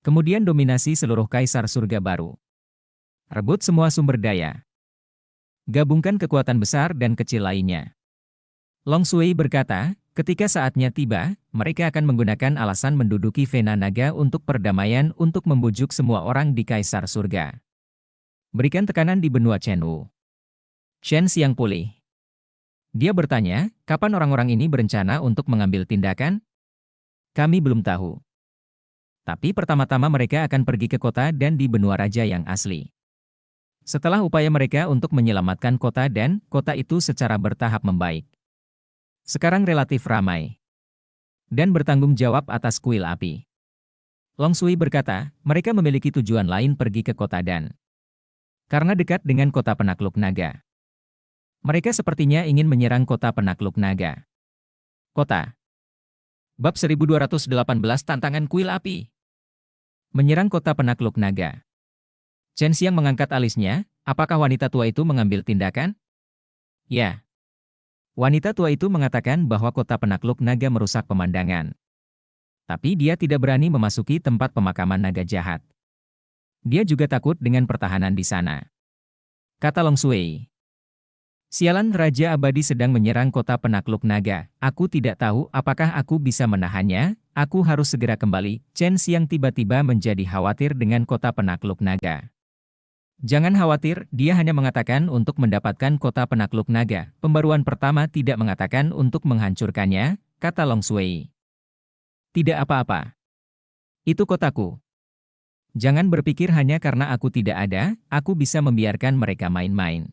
Kemudian dominasi seluruh kaisar surga baru. Rebut semua sumber daya. Gabungkan kekuatan besar dan kecil lainnya. Long Shui berkata, ketika saatnya tiba, mereka akan menggunakan alasan menduduki Vena Naga untuk perdamaian untuk membujuk semua orang di Kaisar Surga. Berikan tekanan di benua Chenwu. Shen Xiang pulih. Dia bertanya, kapan orang-orang ini berencana untuk mengambil tindakan? Kami belum tahu. Tapi pertama-tama mereka akan pergi ke kota dan di benua raja yang asli. Setelah upaya mereka untuk menyelamatkan kota dan kota itu secara bertahap membaik. Sekarang relatif ramai. Dan bertanggung jawab atas kuil api. Long Shui berkata, mereka memiliki tujuan lain pergi ke kota dan karena dekat dengan kota penakluk naga. Mereka sepertinya ingin menyerang kota penakluk naga. Kota. Bab 1218 Tantangan Kuil Api. Menyerang kota penakluk naga. Chen Xiang mengangkat alisnya, apakah wanita tua itu mengambil tindakan? Ya. Wanita tua itu mengatakan bahwa kota penakluk naga merusak pemandangan. Tapi dia tidak berani memasuki tempat pemakaman naga jahat. Dia juga takut dengan pertahanan di sana. Kata Long Shui. Sialan, Raja Abadi sedang menyerang kota penakluk naga. Aku tidak tahu apakah aku bisa menahannya. Aku harus segera kembali. Chen Xiang tiba-tiba menjadi khawatir dengan kota penakluk naga. Jangan khawatir, dia hanya mengatakan untuk mendapatkan kota penakluk naga. Pembaruan pertama tidak mengatakan untuk menghancurkannya, kata Long Shui. Tidak apa-apa. Itu kotaku. Jangan berpikir hanya karena aku tidak ada, aku bisa membiarkan mereka main-main.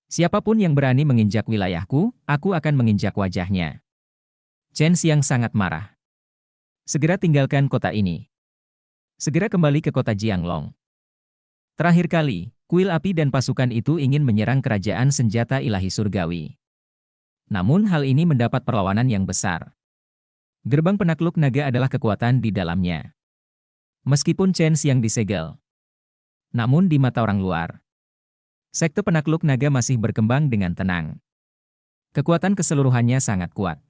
Siapapun yang berani menginjak wilayahku, aku akan menginjak wajahnya. Chen Xiang sangat marah. Segera tinggalkan kota ini. Segera kembali ke kota Jianglong. Terakhir kali, kuil api dan pasukan itu ingin menyerang kerajaan senjata ilahi surgawi. Namun hal ini mendapat perlawanan yang besar. Gerbang penakluk naga adalah kekuatan di dalamnya. Meskipun Chen Xiang disegel. Namun di mata orang luar, sekte penakluk naga masih berkembang dengan tenang. Kekuatan keseluruhannya sangat kuat.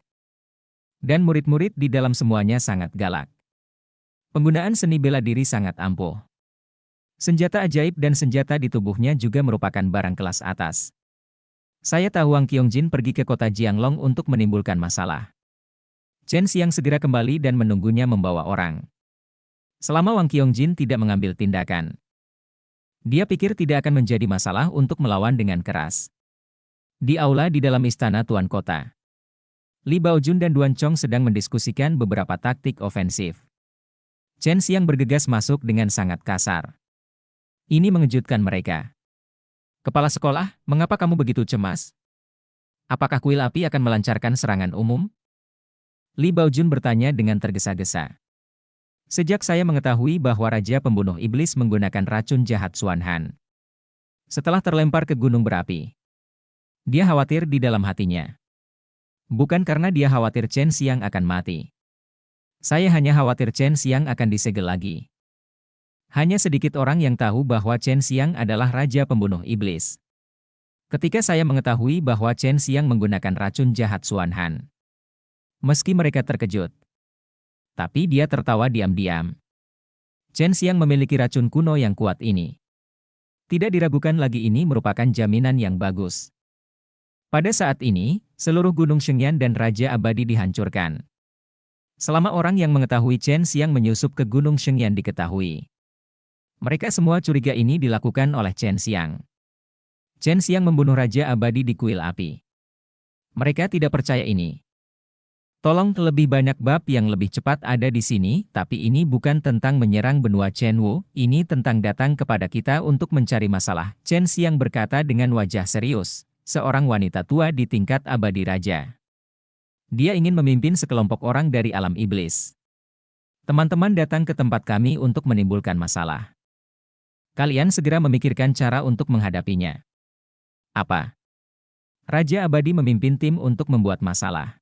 Dan murid-murid di dalam semuanya sangat galak. Penggunaan seni bela diri sangat ampuh. Senjata ajaib dan senjata di tubuhnya juga merupakan barang kelas atas. Saya tahu Wang Qiongjin pergi ke kota Jianglong untuk menimbulkan masalah. Chen Xiang segera kembali dan menunggunya membawa orang. Selama Wang Qiongjin tidak mengambil tindakan, dia pikir tidak akan menjadi masalah untuk melawan dengan keras. Di aula di dalam istana Tuan Kota, Li Baojun dan Duan Chong sedang mendiskusikan beberapa taktik ofensif. Chen Xiang bergegas masuk dengan sangat kasar. Ini mengejutkan mereka. Kepala sekolah, mengapa kamu begitu cemas? Apakah kuil api akan melancarkan serangan umum? Li Baojun bertanya dengan tergesa-gesa. Sejak saya mengetahui bahwa Raja Pembunuh Iblis menggunakan racun jahat Xuan Han setelah terlempar ke gunung berapi, dia khawatir di dalam hatinya. Bukan karena dia khawatir Chen Xiang akan mati. Saya hanya khawatir Chen Xiang akan disegel lagi. Hanya sedikit orang yang tahu bahwa Chen Xiang adalah Raja Pembunuh Iblis. Ketika saya mengetahui bahwa Chen Xiang menggunakan racun jahat Xuan Han, meski mereka terkejut, tapi dia tertawa diam-diam. Chen Xiang memiliki racun kuno yang kuat ini. Tidak diragukan lagi, ini merupakan jaminan yang bagus. Pada saat ini, seluruh Gunung Shengyan dan Raja Abadi dihancurkan. Selama orang yang mengetahui Chen Xiang menyusup ke Gunung Shengyan diketahui, mereka semua curiga ini dilakukan oleh Chen Xiang. Chen Xiang membunuh Raja Abadi di kuil api. Mereka tidak percaya ini. Tolong, lebih banyak bab yang lebih cepat ada di sini, tapi ini bukan tentang menyerang benua Chenwu, ini tentang datang kepada kita untuk mencari masalah. Chen Xiang berkata dengan wajah serius, seorang wanita tua di tingkat abadi raja. Dia ingin memimpin sekelompok orang dari alam iblis. Teman-teman datang ke tempat kami untuk menimbulkan masalah. Kalian segera memikirkan cara untuk menghadapinya. Apa? Raja Abadi memimpin tim untuk membuat masalah.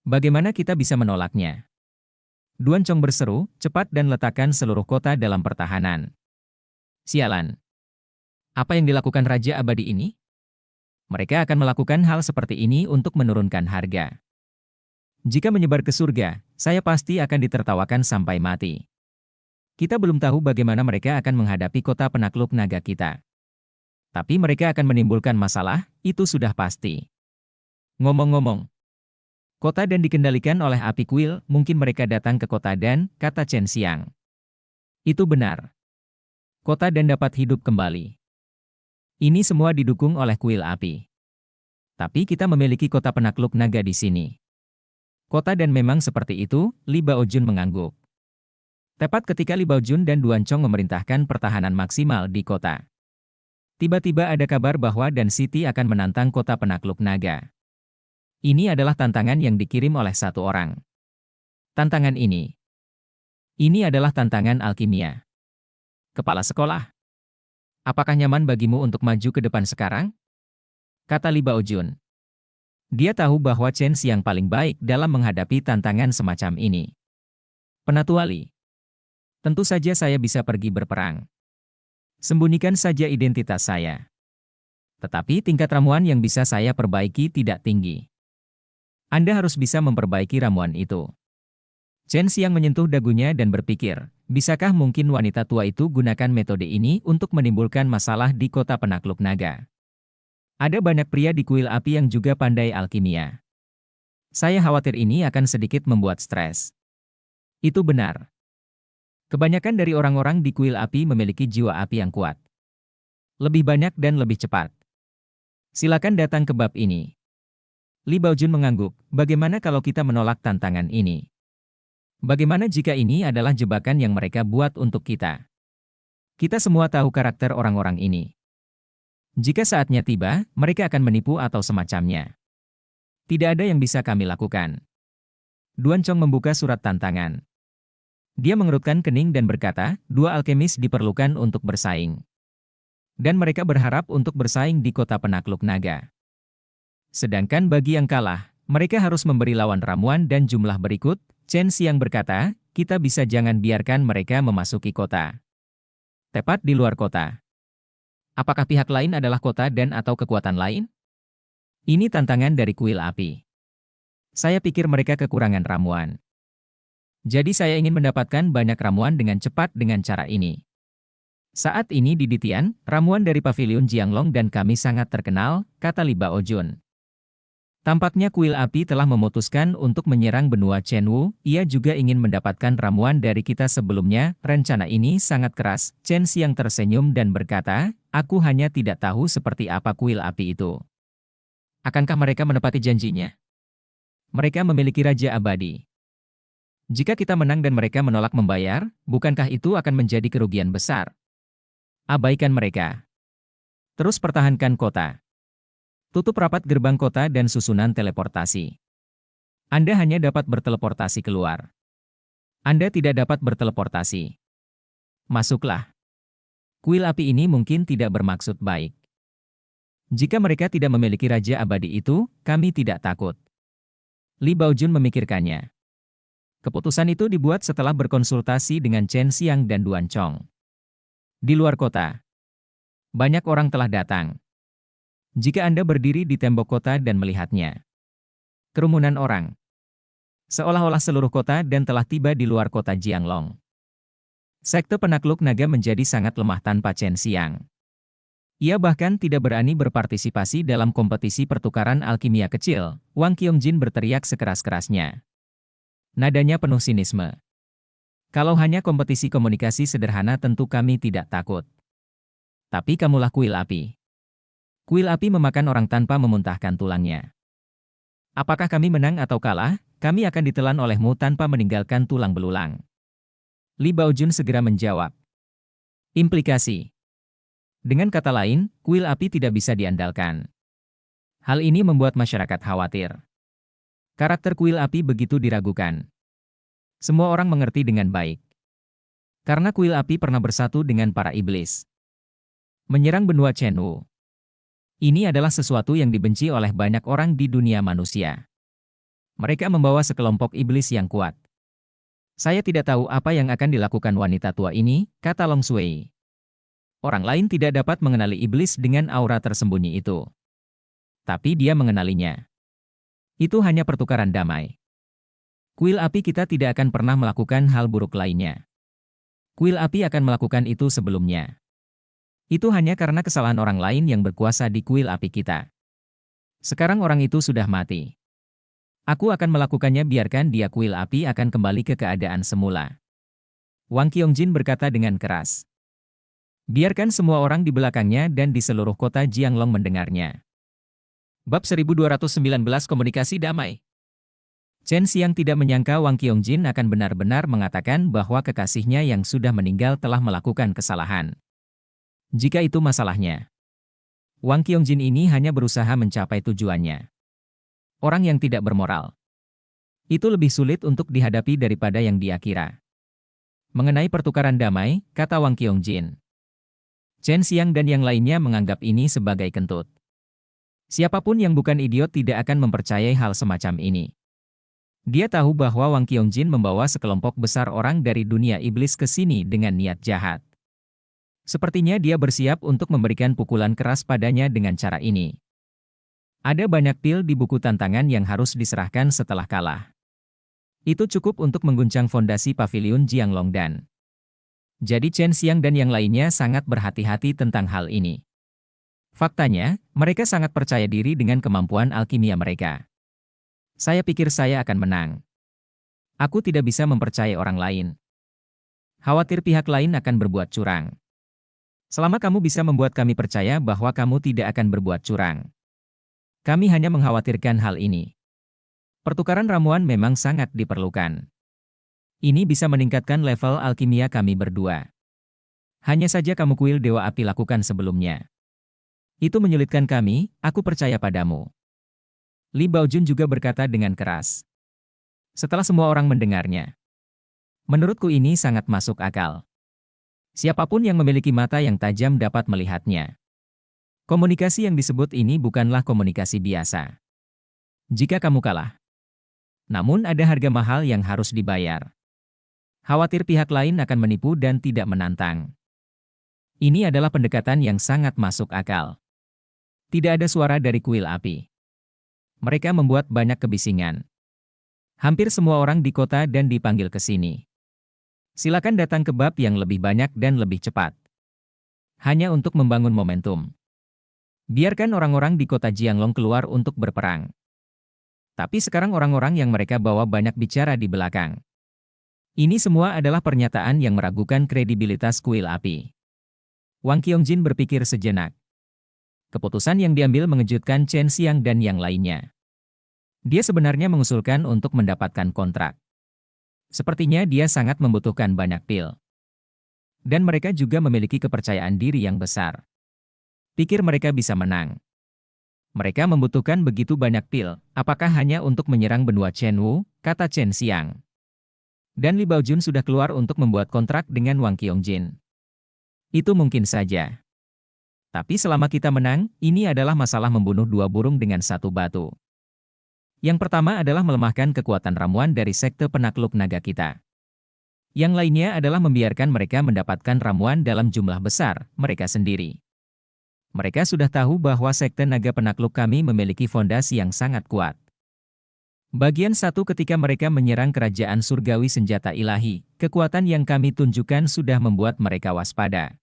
Bagaimana kita bisa menolaknya? Duan Chong berseru, cepat dan letakkan seluruh kota dalam pertahanan. Sialan. Apa yang dilakukan Raja Abadi ini? Mereka akan melakukan hal seperti ini untuk menurunkan harga. Jika menyebar ke surga, saya pasti akan ditertawakan sampai mati. Kita belum tahu bagaimana mereka akan menghadapi kota penakluk naga kita. Tapi mereka akan menimbulkan masalah, itu sudah pasti. Ngomong-ngomong, kota dan dikendalikan oleh api kuil, mungkin mereka datang ke kota dan, kata Chen Xiang. Itu benar. Kota dan dapat hidup kembali. Ini semua didukung oleh kuil api. Tapi kita memiliki kota penakluk naga di sini. Kota dan memang seperti itu, Li Baojun mengangguk. Tepat ketika Li Baojun dan Duan Chong memerintahkan pertahanan maksimal di kota. Tiba-tiba ada kabar bahwa Dan City akan menantang kota penakluk naga. Ini adalah tantangan yang dikirim oleh satu orang. Tantangan ini adalah tantangan alkimia. Kepala sekolah, apakah nyaman bagimu untuk maju ke depan sekarang? Kata Li Baojun. Dia tahu bahwa Chen Xiang paling baik dalam menghadapi tantangan semacam ini. Penatua Li. Tentu saja saya bisa pergi berperang. Sembunyikan saja identitas saya. Tetapi tingkat ramuan yang bisa saya perbaiki tidak tinggi. Anda harus bisa memperbaiki ramuan itu. Chen Xiang menyentuh dagunya dan berpikir, bisakah mungkin wanita tua itu gunakan metode ini untuk menimbulkan masalah di kota penakluk naga? Ada banyak pria di kuil api yang juga pandai alkimia. Saya khawatir ini akan sedikit membuat stres. Itu benar. Kebanyakan dari orang-orang di kuil api memiliki jiwa api yang kuat. Lebih banyak dan lebih cepat. Silakan datang ke bab ini. Li Baojun mengangguk, bagaimana kalau kita menolak tantangan ini? Bagaimana jika ini adalah jebakan yang mereka buat untuk kita? Kita semua tahu karakter orang-orang ini. Jika saatnya tiba, mereka akan menipu atau semacamnya. Tidak ada yang bisa kami lakukan. Duan Chong membuka surat tantangan. Dia mengerutkan kening dan berkata, 2 alkemis diperlukan untuk bersaing. Dan mereka berharap untuk bersaing di kota penakluk naga. Sedangkan bagi yang kalah, mereka harus memberi lawan ramuan dan jumlah berikut. Chen Xiang berkata, kita bisa jangan biarkan mereka memasuki kota. Tepat di luar kota. Apakah pihak lain adalah kota dan atau kekuatan lain? Ini tantangan dari kuil api. Saya pikir mereka kekurangan ramuan. Jadi saya ingin mendapatkan banyak ramuan dengan cepat dengan cara ini. Saat ini di Ditian, ramuan dari pavilion Jianglong dan kami sangat terkenal, kata Li Baojun. Tampaknya kuil api telah memutuskan untuk menyerang benua Chenwu, ia juga ingin mendapatkan ramuan dari kita sebelumnya, rencana ini sangat keras. Chen Xiang tersenyum dan berkata, aku hanya tidak tahu seperti apa kuil api itu. Akankah mereka menepati janjinya? Mereka memiliki raja abadi. Jika kita menang dan mereka menolak membayar, bukankah itu akan menjadi kerugian besar? Abaikan mereka. Terus pertahankan kota. Tutup rapat gerbang kota dan susunan teleportasi. Anda hanya dapat berteleportasi keluar. Anda tidak dapat berteleportasi. Masuklah. Kuil api ini mungkin tidak bermaksud baik. Jika mereka tidak memiliki raja abadi itu, kami tidak takut. Li Baojun memikirkannya. Keputusan itu dibuat setelah berkonsultasi dengan Chen Xiang dan Duan Chong. Di luar kota, banyak orang telah datang. Jika Anda berdiri di tembok kota dan melihatnya, kerumunan orang, seolah-olah seluruh kota dan telah tiba di luar kota Jianglong. Sekte penakluk naga menjadi sangat lemah tanpa Chen Xiang. Ia bahkan tidak berani berpartisipasi dalam kompetisi pertukaran alkimia kecil. Wang Qiongjin berteriak sekeras-kerasnya. Nadanya penuh sinisme. Kalau hanya kompetisi komunikasi sederhana tentu kami tidak takut. Tapi kamulah kuil api. Kuil api memakan orang tanpa memuntahkan tulangnya. Apakah kami menang atau kalah, kami akan ditelan olehmu tanpa meninggalkan tulang belulang. Li Baojun segera menjawab. Implikasi. Dengan kata lain, kuil api tidak bisa diandalkan. Hal ini membuat masyarakat khawatir. Karakter kuil api begitu diragukan. Semua orang mengerti dengan baik. Karena kuil api pernah bersatu dengan para iblis. Menyerang benua Chenwu. Ini adalah sesuatu yang dibenci oleh banyak orang di dunia manusia. Mereka membawa sekelompok iblis yang kuat. Saya tidak tahu apa yang akan dilakukan wanita tua ini, kata Long Shui. Orang lain tidak dapat mengenali iblis dengan aura tersembunyi itu. Tapi dia mengenalinya. Itu hanya pertukaran damai. Kuil api kita tidak akan pernah melakukan hal buruk lainnya. Kuil api akan melakukan itu sebelumnya. Itu hanya karena kesalahan orang lain yang berkuasa di kuil api kita. Sekarang orang itu sudah mati. Aku akan melakukannya, biarkan dia. Kuil api akan kembali ke keadaan semula. Wang Qiongjin berkata dengan keras. Biarkan semua orang di belakangnya dan di seluruh kota Jianglong mendengarnya. Bab 1219 Komunikasi Damai. Chen Xiang tidak menyangka Wang Qiongjin akan benar-benar mengatakan bahwa kekasihnya yang sudah meninggal telah melakukan kesalahan. Jika itu masalahnya, Wang Qiongjin ini hanya berusaha mencapai tujuannya. Orang yang tidak bermoral. Itu lebih sulit untuk dihadapi daripada yang dia kira. Mengenai pertukaran damai, kata Wang Qiongjin. Chen Xiang dan yang lainnya menganggap ini sebagai kentut. Siapapun yang bukan idiot tidak akan mempercayai hal semacam ini. Dia tahu bahwa Wang Qiongjin membawa sekelompok besar orang dari dunia iblis ke sini dengan niat jahat. Sepertinya dia bersiap untuk memberikan pukulan keras padanya dengan cara ini. Ada banyak pil di buku tantangan yang harus diserahkan setelah kalah. Itu cukup untuk mengguncang fondasi paviliun Jianglong Dan. Jadi Chen Xiang dan yang lainnya sangat berhati-hati tentang hal ini. Faktanya, mereka sangat percaya diri dengan kemampuan alkimia mereka. Saya pikir saya akan menang. Aku tidak bisa mempercayai orang lain. Khawatir pihak lain akan berbuat curang. Selama kamu bisa membuat kami percaya bahwa kamu tidak akan berbuat curang. Kami hanya mengkhawatirkan hal ini. Pertukaran ramuan memang sangat diperlukan. Ini bisa meningkatkan level alkimia kami berdua. Hanya saja kamu kuil Dewa Api lakukan sebelumnya. Itu menyulitkan kami, aku percaya padamu. Li Baojun juga berkata dengan keras. Setelah semua orang mendengarnya. Menurutku ini sangat masuk akal. Siapapun yang memiliki mata yang tajam dapat melihatnya. Komunikasi yang disebut ini bukanlah komunikasi biasa. Jika kamu kalah. Namun ada harga mahal yang harus dibayar. Khawatir pihak lain akan menipu dan tidak menantang. Ini adalah pendekatan yang sangat masuk akal. Tidak ada suara dari kuil api. Mereka membuat banyak kebisingan. Hampir semua orang di kota dan dipanggil ke sini. Silakan datang ke bab yang lebih banyak dan lebih cepat. Hanya untuk membangun momentum. Biarkan orang-orang di kota Jianglong keluar untuk berperang. Tapi sekarang orang-orang yang mereka bawa banyak bicara di belakang. Ini semua adalah pernyataan yang meragukan kredibilitas kuil api. Wang Qiongjin berpikir sejenak. Keputusan yang diambil mengejutkan Chen Xiang dan yang lainnya. Dia sebenarnya mengusulkan untuk mendapatkan kontrak. Sepertinya dia sangat membutuhkan banyak pil. Dan mereka juga memiliki kepercayaan diri yang besar. Pikir mereka bisa menang. Mereka membutuhkan begitu banyak pil, apakah hanya untuk menyerang benua Chenwu, kata Chen Xiang. Dan Li Baojun sudah keluar untuk membuat kontrak dengan Wang Qiongjin. Itu mungkin saja. Tapi selama kita menang, ini adalah masalah membunuh dua burung dengan satu batu. Yang pertama adalah melemahkan kekuatan ramuan dari sekte penakluk naga kita. Yang lainnya adalah membiarkan mereka mendapatkan ramuan dalam jumlah besar, mereka sendiri. Mereka sudah tahu bahwa sekte naga penakluk kami memiliki fondasi yang sangat kuat. Bagian satu ketika mereka menyerang kerajaan surgawi senjata ilahi, kekuatan yang kami tunjukkan sudah membuat mereka waspada.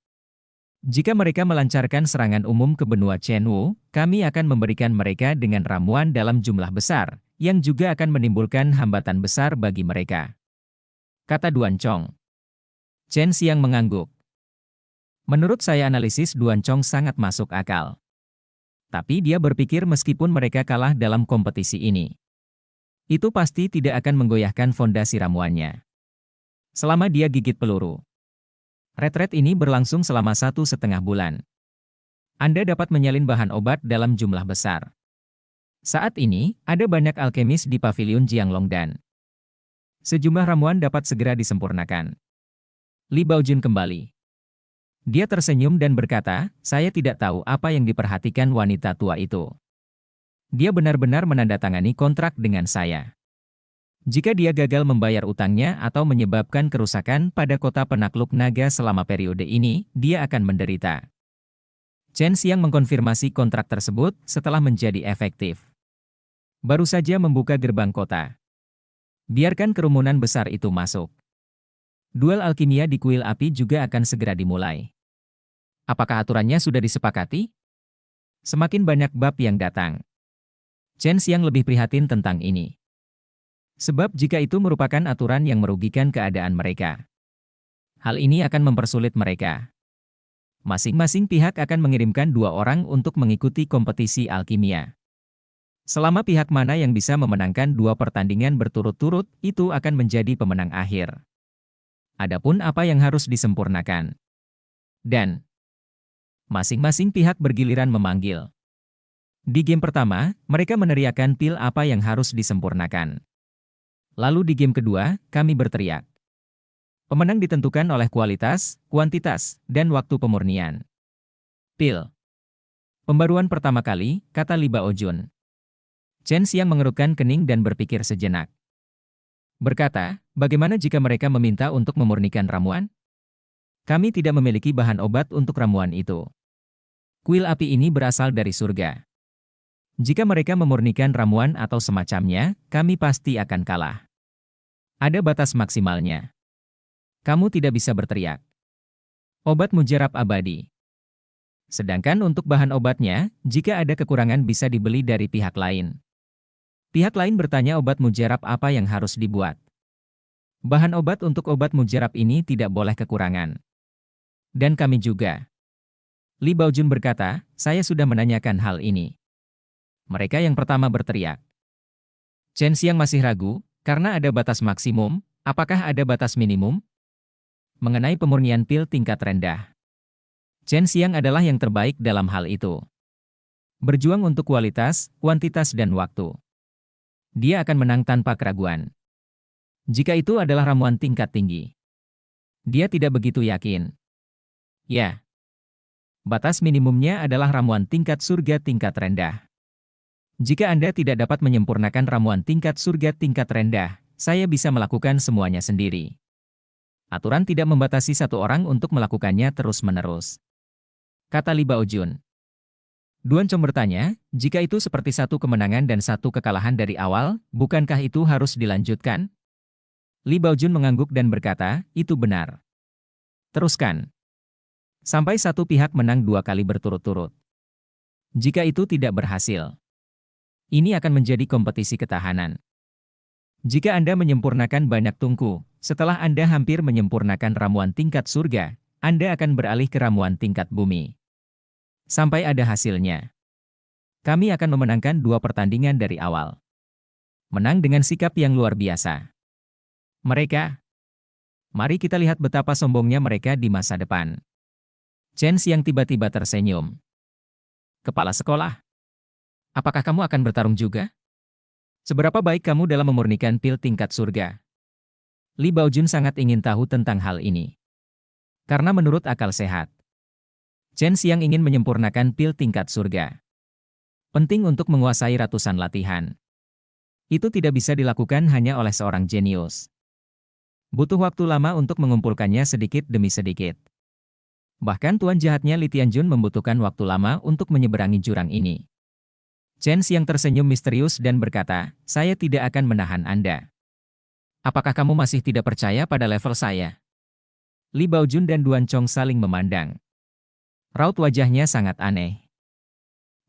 Jika mereka melancarkan serangan umum ke benua Chenwu, kami akan memberikan mereka dengan ramuan dalam jumlah besar, yang juga akan menimbulkan hambatan besar bagi mereka. Kata Duan Chong. Chen Xiang mengangguk. Menurut saya analisis Duan Chong sangat masuk akal. Tapi dia berpikir meskipun mereka kalah dalam kompetisi ini, itu pasti tidak akan menggoyahkan fondasi ramuannya. Selama dia gigit peluru. Retret ini berlangsung selama 1,5 bulan. Anda dapat menyalin bahan obat dalam jumlah besar. Saat ini, ada banyak alkemis di paviliun Jianglong Dan. Sejumlah ramuan dapat segera disempurnakan. Li Baojun kembali. Dia tersenyum dan berkata, saya tidak tahu apa yang diperhatikan wanita tua itu. Dia benar-benar menandatangani kontrak dengan saya. Jika dia gagal membayar utangnya atau menyebabkan kerusakan pada kota penakluk naga selama periode ini, dia akan menderita. Chen Xiang mengkonfirmasi kontrak tersebut setelah menjadi efektif. Baru saja membuka gerbang kota. Biarkan kerumunan besar itu masuk. Duel alkimia di kuil api juga akan segera dimulai. Apakah aturannya sudah disepakati? Semakin banyak bab yang datang. Chen Xiang lebih prihatin tentang ini. Sebab jika itu merupakan aturan yang merugikan keadaan mereka, hal ini akan mempersulit mereka. Masing-masing pihak akan mengirimkan 2 orang untuk mengikuti kompetisi alkimia. Selama pihak mana yang bisa memenangkan 2 pertandingan berturut-turut, itu akan menjadi pemenang akhir. Adapun apa yang harus disempurnakan. Dan masing-masing pihak bergiliran memanggil. Di game pertama, mereka meneriakkan pil apa yang harus disempurnakan. Lalu di game kedua, kami berteriak. Pemenang ditentukan oleh kualitas, kuantitas, dan waktu pemurnian. Pil. Pembaruan pertama kali, kata Li Baojun. Chen Xiang mengerutkan kening dan berpikir sejenak. Berkata, bagaimana jika mereka meminta untuk memurnikan ramuan? Kami tidak memiliki bahan obat untuk ramuan itu. Kuil api ini berasal dari surga. Jika mereka memurnikan ramuan atau semacamnya, kami pasti akan kalah. Ada batas maksimalnya. Kamu tidak bisa berteriak. Obat mujarab abadi. Sedangkan untuk bahan obatnya, jika ada kekurangan bisa dibeli dari pihak lain. Pihak lain bertanya obat mujarab apa yang harus dibuat. Bahan obat untuk obat mujarab ini tidak boleh kekurangan. Dan kami juga. Li Baojun berkata, saya sudah menanyakan hal ini. Mereka yang pertama berteriak. Chen Xiang masih ragu, karena ada batas maksimum, apakah ada batas minimum? Mengenai pemurnian pil tingkat rendah. Chen Xiang adalah yang terbaik dalam hal itu. Berjuang untuk kualitas, kuantitas dan waktu. Dia akan menang tanpa keraguan. Jika itu adalah ramuan tingkat tinggi. Dia tidak begitu yakin. Ya. Batas minimumnya adalah ramuan tingkat surga tingkat rendah. Jika Anda tidak dapat menyempurnakan ramuan tingkat surga tingkat rendah, saya bisa melakukan semuanya sendiri. Aturan tidak membatasi 1 orang untuk melakukannya terus-menerus. Kata Li Baojun. Duan Chong bertanya, jika itu seperti 1 kemenangan dan 1 kekalahan dari awal, bukankah itu harus dilanjutkan? Li Baojun mengangguk dan berkata, itu benar. Teruskan. Sampai 1 pihak menang 2 kali berturut-turut. Jika itu tidak berhasil, ini akan menjadi kompetisi ketahanan. Jika Anda menyempurnakan banyak tungku, setelah Anda hampir menyempurnakan ramuan tingkat surga, Anda akan beralih ke ramuan tingkat bumi. Sampai ada hasilnya. Kami akan memenangkan 2 pertandingan dari awal. Menang dengan sikap yang luar biasa. Mereka. Mari kita lihat betapa sombongnya mereka di masa depan. Chen Xiang tiba-tiba tersenyum. Kepala sekolah. Apakah kamu akan bertarung juga? Seberapa baik kamu dalam memurnikan pil tingkat surga? Li Baojun sangat ingin tahu tentang hal ini. Karena menurut akal sehat, Chen Xiang ingin menyempurnakan pil tingkat surga. Penting untuk menguasai ratusan latihan. Itu tidak bisa dilakukan hanya oleh seorang jenius. Butuh waktu lama untuk mengumpulkannya sedikit demi sedikit. Bahkan tuan jahatnya Li Tianjun membutuhkan waktu lama untuk menyeberangi jurang ini. Chen Xiang tersenyum misterius dan berkata, saya tidak akan menahan Anda. Apakah kamu masih tidak percaya pada level saya? Li Baojun dan Duan Chong saling memandang. Raut wajahnya sangat aneh.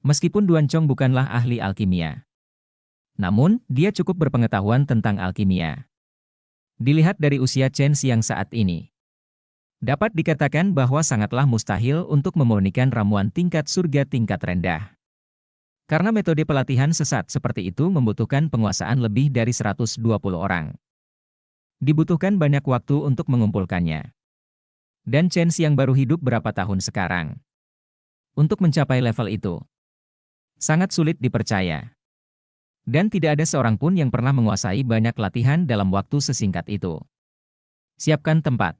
Meskipun Duan Chong bukanlah ahli alkimia, namun dia cukup berpengetahuan tentang alkimia. Dilihat dari usia Chen Xiang saat ini, dapat dikatakan bahwa sangatlah mustahil untuk memurnikan ramuan tingkat surga tingkat rendah. Karena metode pelatihan sesat seperti itu membutuhkan penguasaan lebih dari 120 orang. Dibutuhkan banyak waktu untuk mengumpulkannya. Dan Chen Xiang baru hidup berapa tahun sekarang. Untuk mencapai level itu, sangat sulit dipercaya. Dan tidak ada seorang pun yang pernah menguasai banyak latihan dalam waktu sesingkat itu. Siapkan tempat.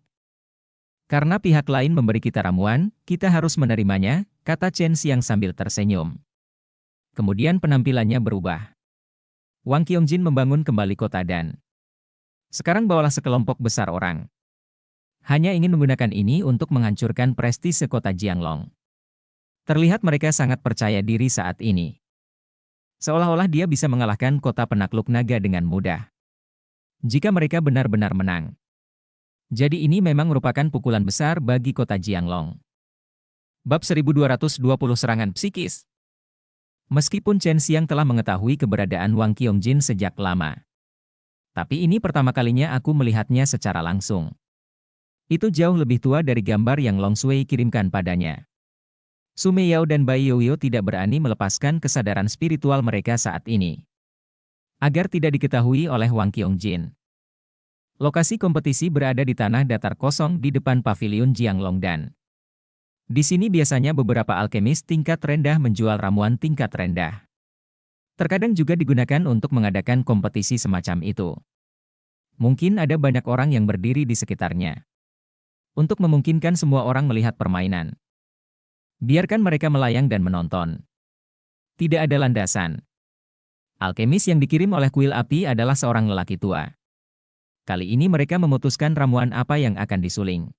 Karena pihak lain memberi kita ramuan, kita harus menerimanya, kata Chen Xiang sambil tersenyum. Kemudian penampilannya berubah. Wang Qiangjin membangun kembali kota dan sekarang bawalah sekelompok besar orang. Hanya ingin menggunakan ini untuk menghancurkan prestise kota Jianglong. Terlihat mereka sangat percaya diri saat ini. Seolah-olah dia bisa mengalahkan kota penakluk naga dengan mudah. Jika mereka benar-benar menang. Jadi ini memang merupakan pukulan besar bagi kota Jianglong. Bab 1220 Serangan Psikis. Meskipun Chen Xiang telah mengetahui keberadaan Wang Qiongjin sejak lama, tapi ini pertama kalinya aku melihatnya secara langsung. Itu jauh lebih tua dari gambar yang Long Sui kirimkan padanya. Su Meiyao dan Bai Youyou tidak berani melepaskan kesadaran spiritual mereka saat ini, agar tidak diketahui oleh Wang Qiongjin. Lokasi kompetisi berada di tanah datar kosong di depan paviliun Jianglongdan. Di sini biasanya beberapa alkemis tingkat rendah menjual ramuan tingkat rendah. Terkadang juga digunakan untuk mengadakan kompetisi semacam itu. Mungkin ada banyak orang yang berdiri di sekitarnya, untuk memungkinkan semua orang melihat permainan. Biarkan mereka melayang dan menonton. Tidak ada landasan. Alkemis yang dikirim oleh kuil api adalah seorang lelaki tua. Kali ini mereka memutuskan ramuan apa yang akan disuling.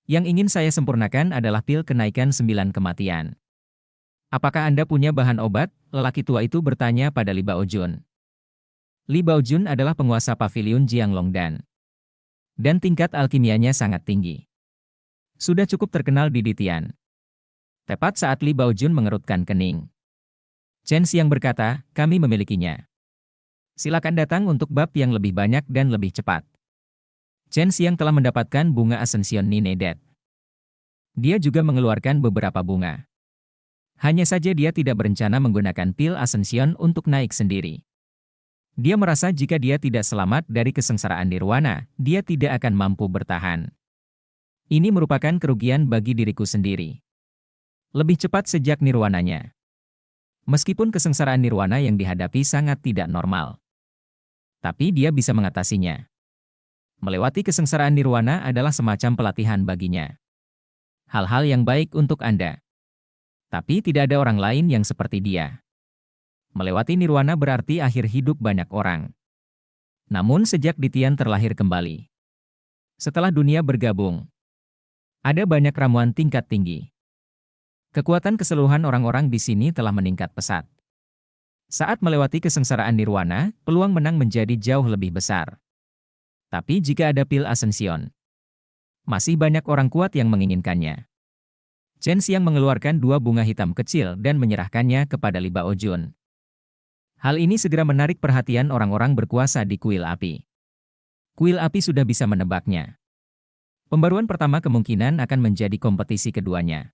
Yang ingin saya sempurnakan adalah pil kenaikan 9 kematian. Apakah Anda punya bahan obat? Lelaki tua itu bertanya pada Li Baojun. Li Baojun adalah penguasa paviliun Jianglongdan, dan tingkat alkimianya sangat tinggi. Sudah cukup terkenal di Ditian. Tepat saat Li Baojun mengerutkan kening, Chen Xiang berkata, kami memilikinya. Silakan datang untuk bab yang lebih banyak dan lebih cepat. Chen Xiang telah mendapatkan bunga Ascension Ninedet. Dia juga mengeluarkan beberapa bunga. Hanya saja dia tidak berencana menggunakan pil Ascension untuk naik sendiri. Dia merasa jika dia tidak selamat dari kesengsaraan nirwana, dia tidak akan mampu bertahan. Ini merupakan kerugian bagi diriku sendiri. Lebih cepat sejak nirwananya. Meskipun kesengsaraan nirwana yang dihadapi sangat tidak normal, tapi dia bisa mengatasinya. Melewati kesengsaraan nirwana adalah semacam pelatihan baginya. Hal-hal yang baik untuk Anda. Tapi tidak ada orang lain yang seperti dia. Melewati nirwana berarti akhir hidup banyak orang. Namun sejak Ditian terlahir kembali, setelah dunia bergabung, ada banyak ramuan tingkat tinggi. Kekuatan keseluruhan orang-orang di sini telah meningkat pesat. Saat melewati kesengsaraan nirwana, peluang menang menjadi jauh lebih besar. Tapi jika ada pil Ascension, masih banyak orang kuat yang menginginkannya. Chen Xiang mengeluarkan 2 bunga hitam kecil dan menyerahkannya kepada Li Baojun. Hal ini segera menarik perhatian orang-orang berkuasa di kuil api. Kuil api sudah bisa menebaknya. Pembaruan pertama kemungkinan akan menjadi kompetisi keduanya.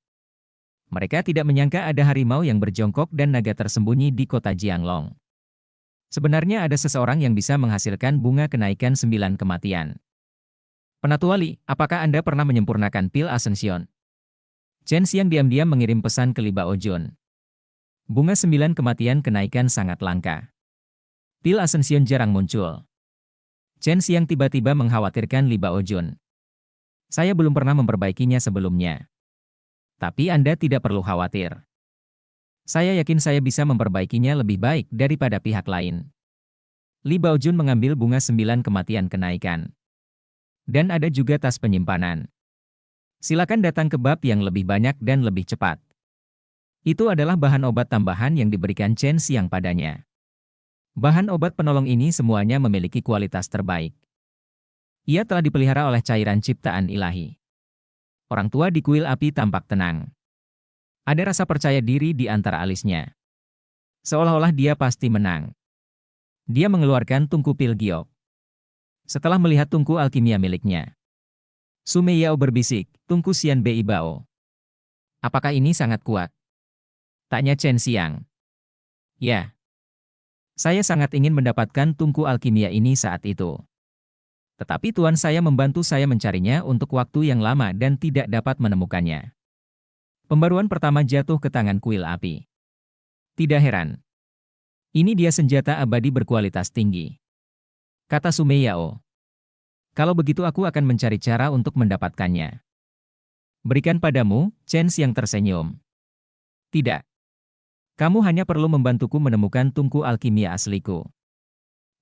Mereka tidak menyangka ada harimau yang berjongkok dan naga tersembunyi di kota Jianglong. Sebenarnya ada seseorang yang bisa menghasilkan bunga kenaikan 9 kematian. Penatua Li, apakah Anda pernah menyempurnakan pil Ascension? Chen Xiang diam-diam mengirim pesan ke Li Baojun. Bunga 9 kematian kenaikan sangat langka. Pil Ascension jarang muncul. Chen Xiang tiba-tiba mengkhawatirkan Li Baojun. Saya belum pernah memperbaikinya sebelumnya. Tapi Anda tidak perlu khawatir. Saya yakin saya bisa memperbaikinya lebih baik daripada pihak lain. Li Baojun mengambil bunga 9 kematian kenaikan. Dan ada juga tas penyimpanan. Silakan datang ke bab yang lebih banyak dan lebih cepat. Itu adalah bahan obat tambahan yang diberikan Chen Xiang padanya. Bahan obat penolong ini semuanya memiliki kualitas terbaik. Ia telah dipelihara oleh cairan ciptaan ilahi. Orang tua di kuil api tampak tenang. Ada rasa percaya diri di antara alisnya. Seolah-olah dia pasti menang. Dia mengeluarkan tungku pil giok. Setelah melihat tungku alkimia miliknya, Su Meiyao berbisik, tungku Xian Bei Bao. Apakah ini sangat kuat? Tanya Chen Xiang. Ya. Saya sangat ingin mendapatkan tungku alkimia ini saat itu. Tetapi tuan saya membantu saya mencarinya untuk waktu yang lama dan tidak dapat menemukannya. Pembaruan pertama jatuh ke tangan kuil api. Tidak heran. Ini dia senjata abadi berkualitas tinggi. Kata Su Meiyao. Kalau begitu aku akan mencari cara untuk mendapatkannya. Berikan padamu, Chen Xiang tersenyum. Tidak. Kamu hanya perlu membantuku menemukan tungku alkimia asliku.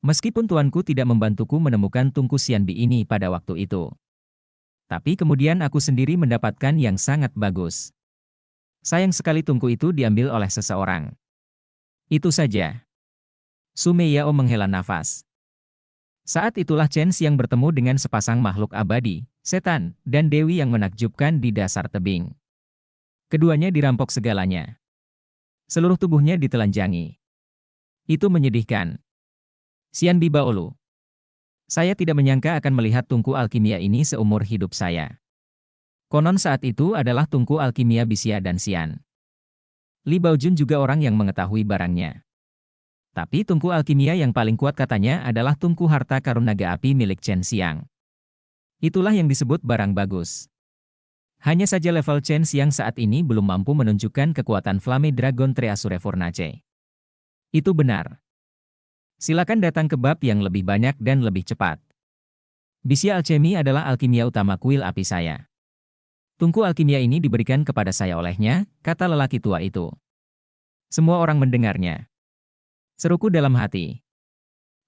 Meskipun tuanku tidak membantuku menemukan tungku Xianbi ini pada waktu itu. Tapi kemudian aku sendiri mendapatkan yang sangat bagus. Sayang sekali tungku itu diambil oleh seseorang. Itu saja. Su Meiyao menghela nafas. Saat itulah Chen Xiang bertemu dengan sepasang makhluk abadi, setan, dan dewi yang menakjubkan di dasar tebing. Keduanya dirampok segalanya. Seluruh tubuhnya ditelanjangi. Itu menyedihkan. Xian Bibaolu. Saya tidak menyangka akan melihat tungku alkimia ini seumur hidup saya. Konon saat itu adalah tungku alkimia Bisia dan Xian. Li Baojun juga orang yang mengetahui barangnya. Tapi tungku alkimia yang paling kuat katanya adalah tungku harta karun naga api milik Chen Xiang. Itulah yang disebut barang bagus. Hanya saja level Chen Xiang saat ini belum mampu menunjukkan kekuatan Flame Dragon Treasure Fornace. Itu benar. Silakan datang ke bab yang lebih banyak dan lebih cepat. Bisia Alchemy adalah alkimia utama kuil api saya. Tungku alkimia ini diberikan kepada saya olehnya, kata lelaki tua itu. Semua orang mendengarnya. Seruku dalam hati.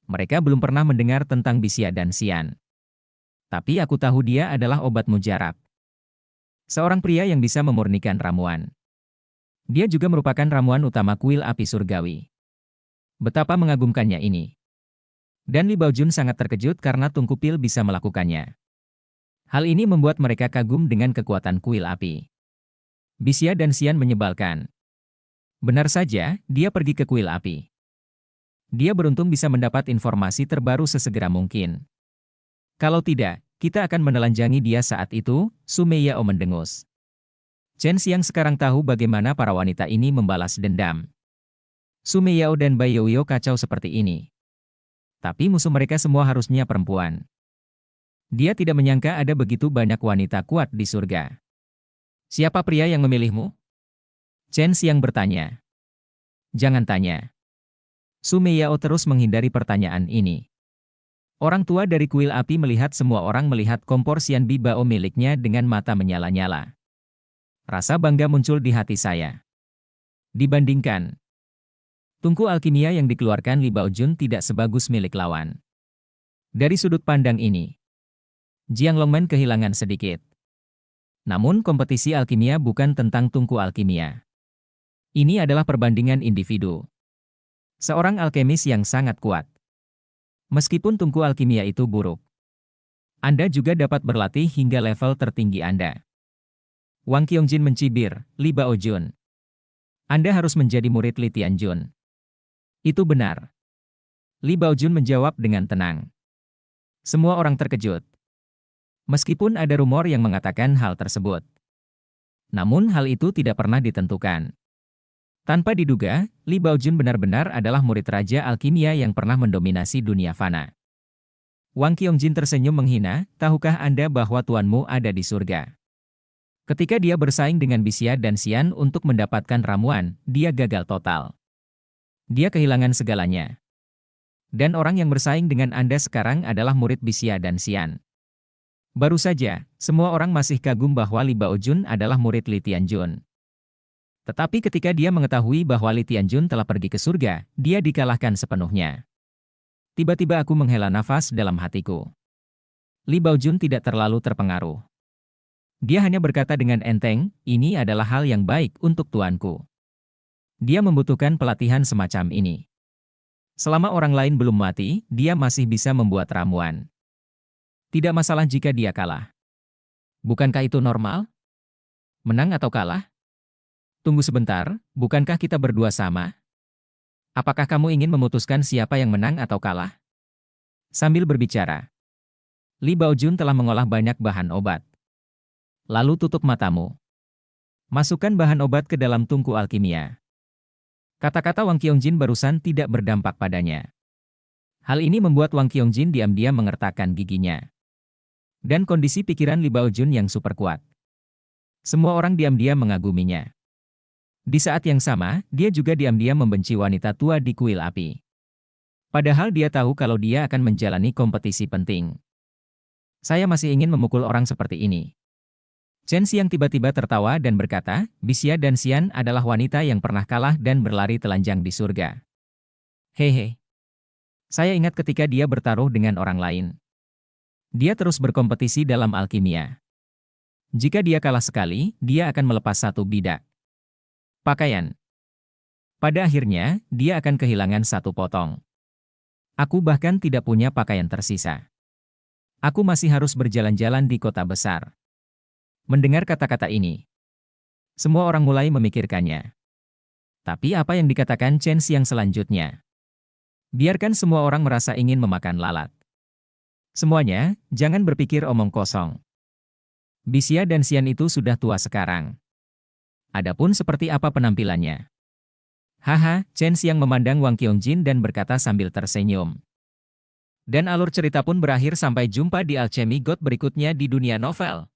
Mereka belum pernah mendengar tentang Bisia dan Xian. Tapi aku tahu dia adalah obat mujarab. Seorang pria yang bisa memurnikan ramuan. Dia juga merupakan ramuan utama kuil api surgawi. Betapa mengagumkannya ini. Dan Li Baojun sangat terkejut karena Tungku Pil bisa melakukannya. Hal ini membuat mereka kagum dengan kekuatan kuil api. Bisia dan Xian menyebalkan. Benar saja, dia pergi ke kuil api. Dia beruntung bisa mendapat informasi terbaru sesegera mungkin. Kalau tidak, kita akan menelanjangi dia saat itu, Su Meiyao mendengus. Chen Xiang sekarang tahu bagaimana para wanita ini membalas dendam. Su Meiyao dan Bai Youyo kacau seperti ini. Tapi musuh mereka semua harusnya perempuan. Dia tidak menyangka ada begitu banyak wanita kuat di surga. Siapa pria yang memilihmu? Chen Xiang bertanya. Jangan tanya. Su Meiyao terus menghindari pertanyaan ini. Orang tua dari kuil api melihat semua orang melihat kompor Xian Bibao miliknya dengan mata menyala-nyala. Rasa bangga muncul di hati saya. Dibandingkan, tungku alkimia yang dikeluarkan Li Baojun tidak sebagus milik lawan. Dari sudut pandang ini, Jiang Longmen kehilangan sedikit. Namun kompetisi alkimia bukan tentang tungku alkimia. Ini adalah perbandingan individu. Seorang alkemis yang sangat kuat. Meskipun tungku alkimia itu buruk, Anda juga dapat berlatih hingga level tertinggi Anda. Wang Qiongjin mencibir, Li Baojun. Anda harus menjadi murid Li Tianjun. Itu benar. Li Baojun menjawab dengan tenang. Semua orang terkejut. Meskipun ada rumor yang mengatakan hal tersebut. Namun hal itu tidak pernah ditentukan. Tanpa diduga, Li Baojun benar-benar adalah murid Raja Alkimia yang pernah mendominasi dunia fana. Wang Qiongjin tersenyum menghina, tahukah Anda bahwa tuanmu ada di surga? Ketika dia bersaing dengan Bisia dan Xian untuk mendapatkan ramuan, dia gagal total. Dia kehilangan segalanya. Dan orang yang bersaing dengan Anda sekarang adalah murid Bisia dan Xian. Baru saja, semua orang masih kagum bahwa Li Baojun adalah murid Li Tianjun. Tetapi ketika dia mengetahui bahwa Li Tianjun telah pergi ke surga, dia dikalahkan sepenuhnya. Tiba-tiba aku menghela nafas dalam hatiku. Li Baojun tidak terlalu terpengaruh. Dia hanya berkata dengan enteng, ini adalah hal yang baik untuk tuanku. Dia membutuhkan pelatihan semacam ini. Selama orang lain belum mati, dia masih bisa membuat ramuan. Tidak masalah jika dia kalah. Bukankah itu normal? Menang atau kalah? Tunggu sebentar, bukankah kita berdua sama? Apakah kamu ingin memutuskan siapa yang menang atau kalah? Sambil berbicara, Li Baojun telah mengolah banyak bahan obat. Lalu tutup matamu. Masukkan bahan obat ke dalam tungku alkimia. Kata-kata Wang Qiongjin barusan tidak berdampak padanya. Hal ini membuat Wang Qiongjin diam-diam mengertakkan giginya. Dan kondisi pikiran Li Baojun yang super kuat. Semua orang diam-diam mengaguminya. Di saat yang sama, dia juga diam-diam membenci wanita tua di kuil api. Padahal dia tahu kalau dia akan menjalani kompetisi penting. Saya masih ingin memukul orang seperti ini. Chen Xiang tiba-tiba tertawa dan berkata, Bisia dan Xian adalah wanita yang pernah kalah dan berlari telanjang di surga. Hehe. Saya ingat ketika dia bertaruh dengan orang lain. Dia terus berkompetisi dalam alkimia. Jika dia kalah sekali, dia akan melepas satu bidak pakaian. Pada akhirnya, dia akan kehilangan satu potong. Aku bahkan tidak punya pakaian tersisa. Aku masih harus berjalan-jalan di kota besar. Mendengar kata-kata ini, semua orang mulai memikirkannya. Tapi apa yang dikatakan Chen Xiang selanjutnya? Biarkan semua orang merasa ingin memakan lalat. Semuanya, jangan berpikir omong kosong. Bixia dan Xian itu sudah tua sekarang. Adapun seperti apa penampilannya? Haha, Chen Xiang memandang Wang Qiongjin dan berkata sambil tersenyum. Dan alur cerita pun berakhir, sampai jumpa di Alchemy God berikutnya di dunia novel.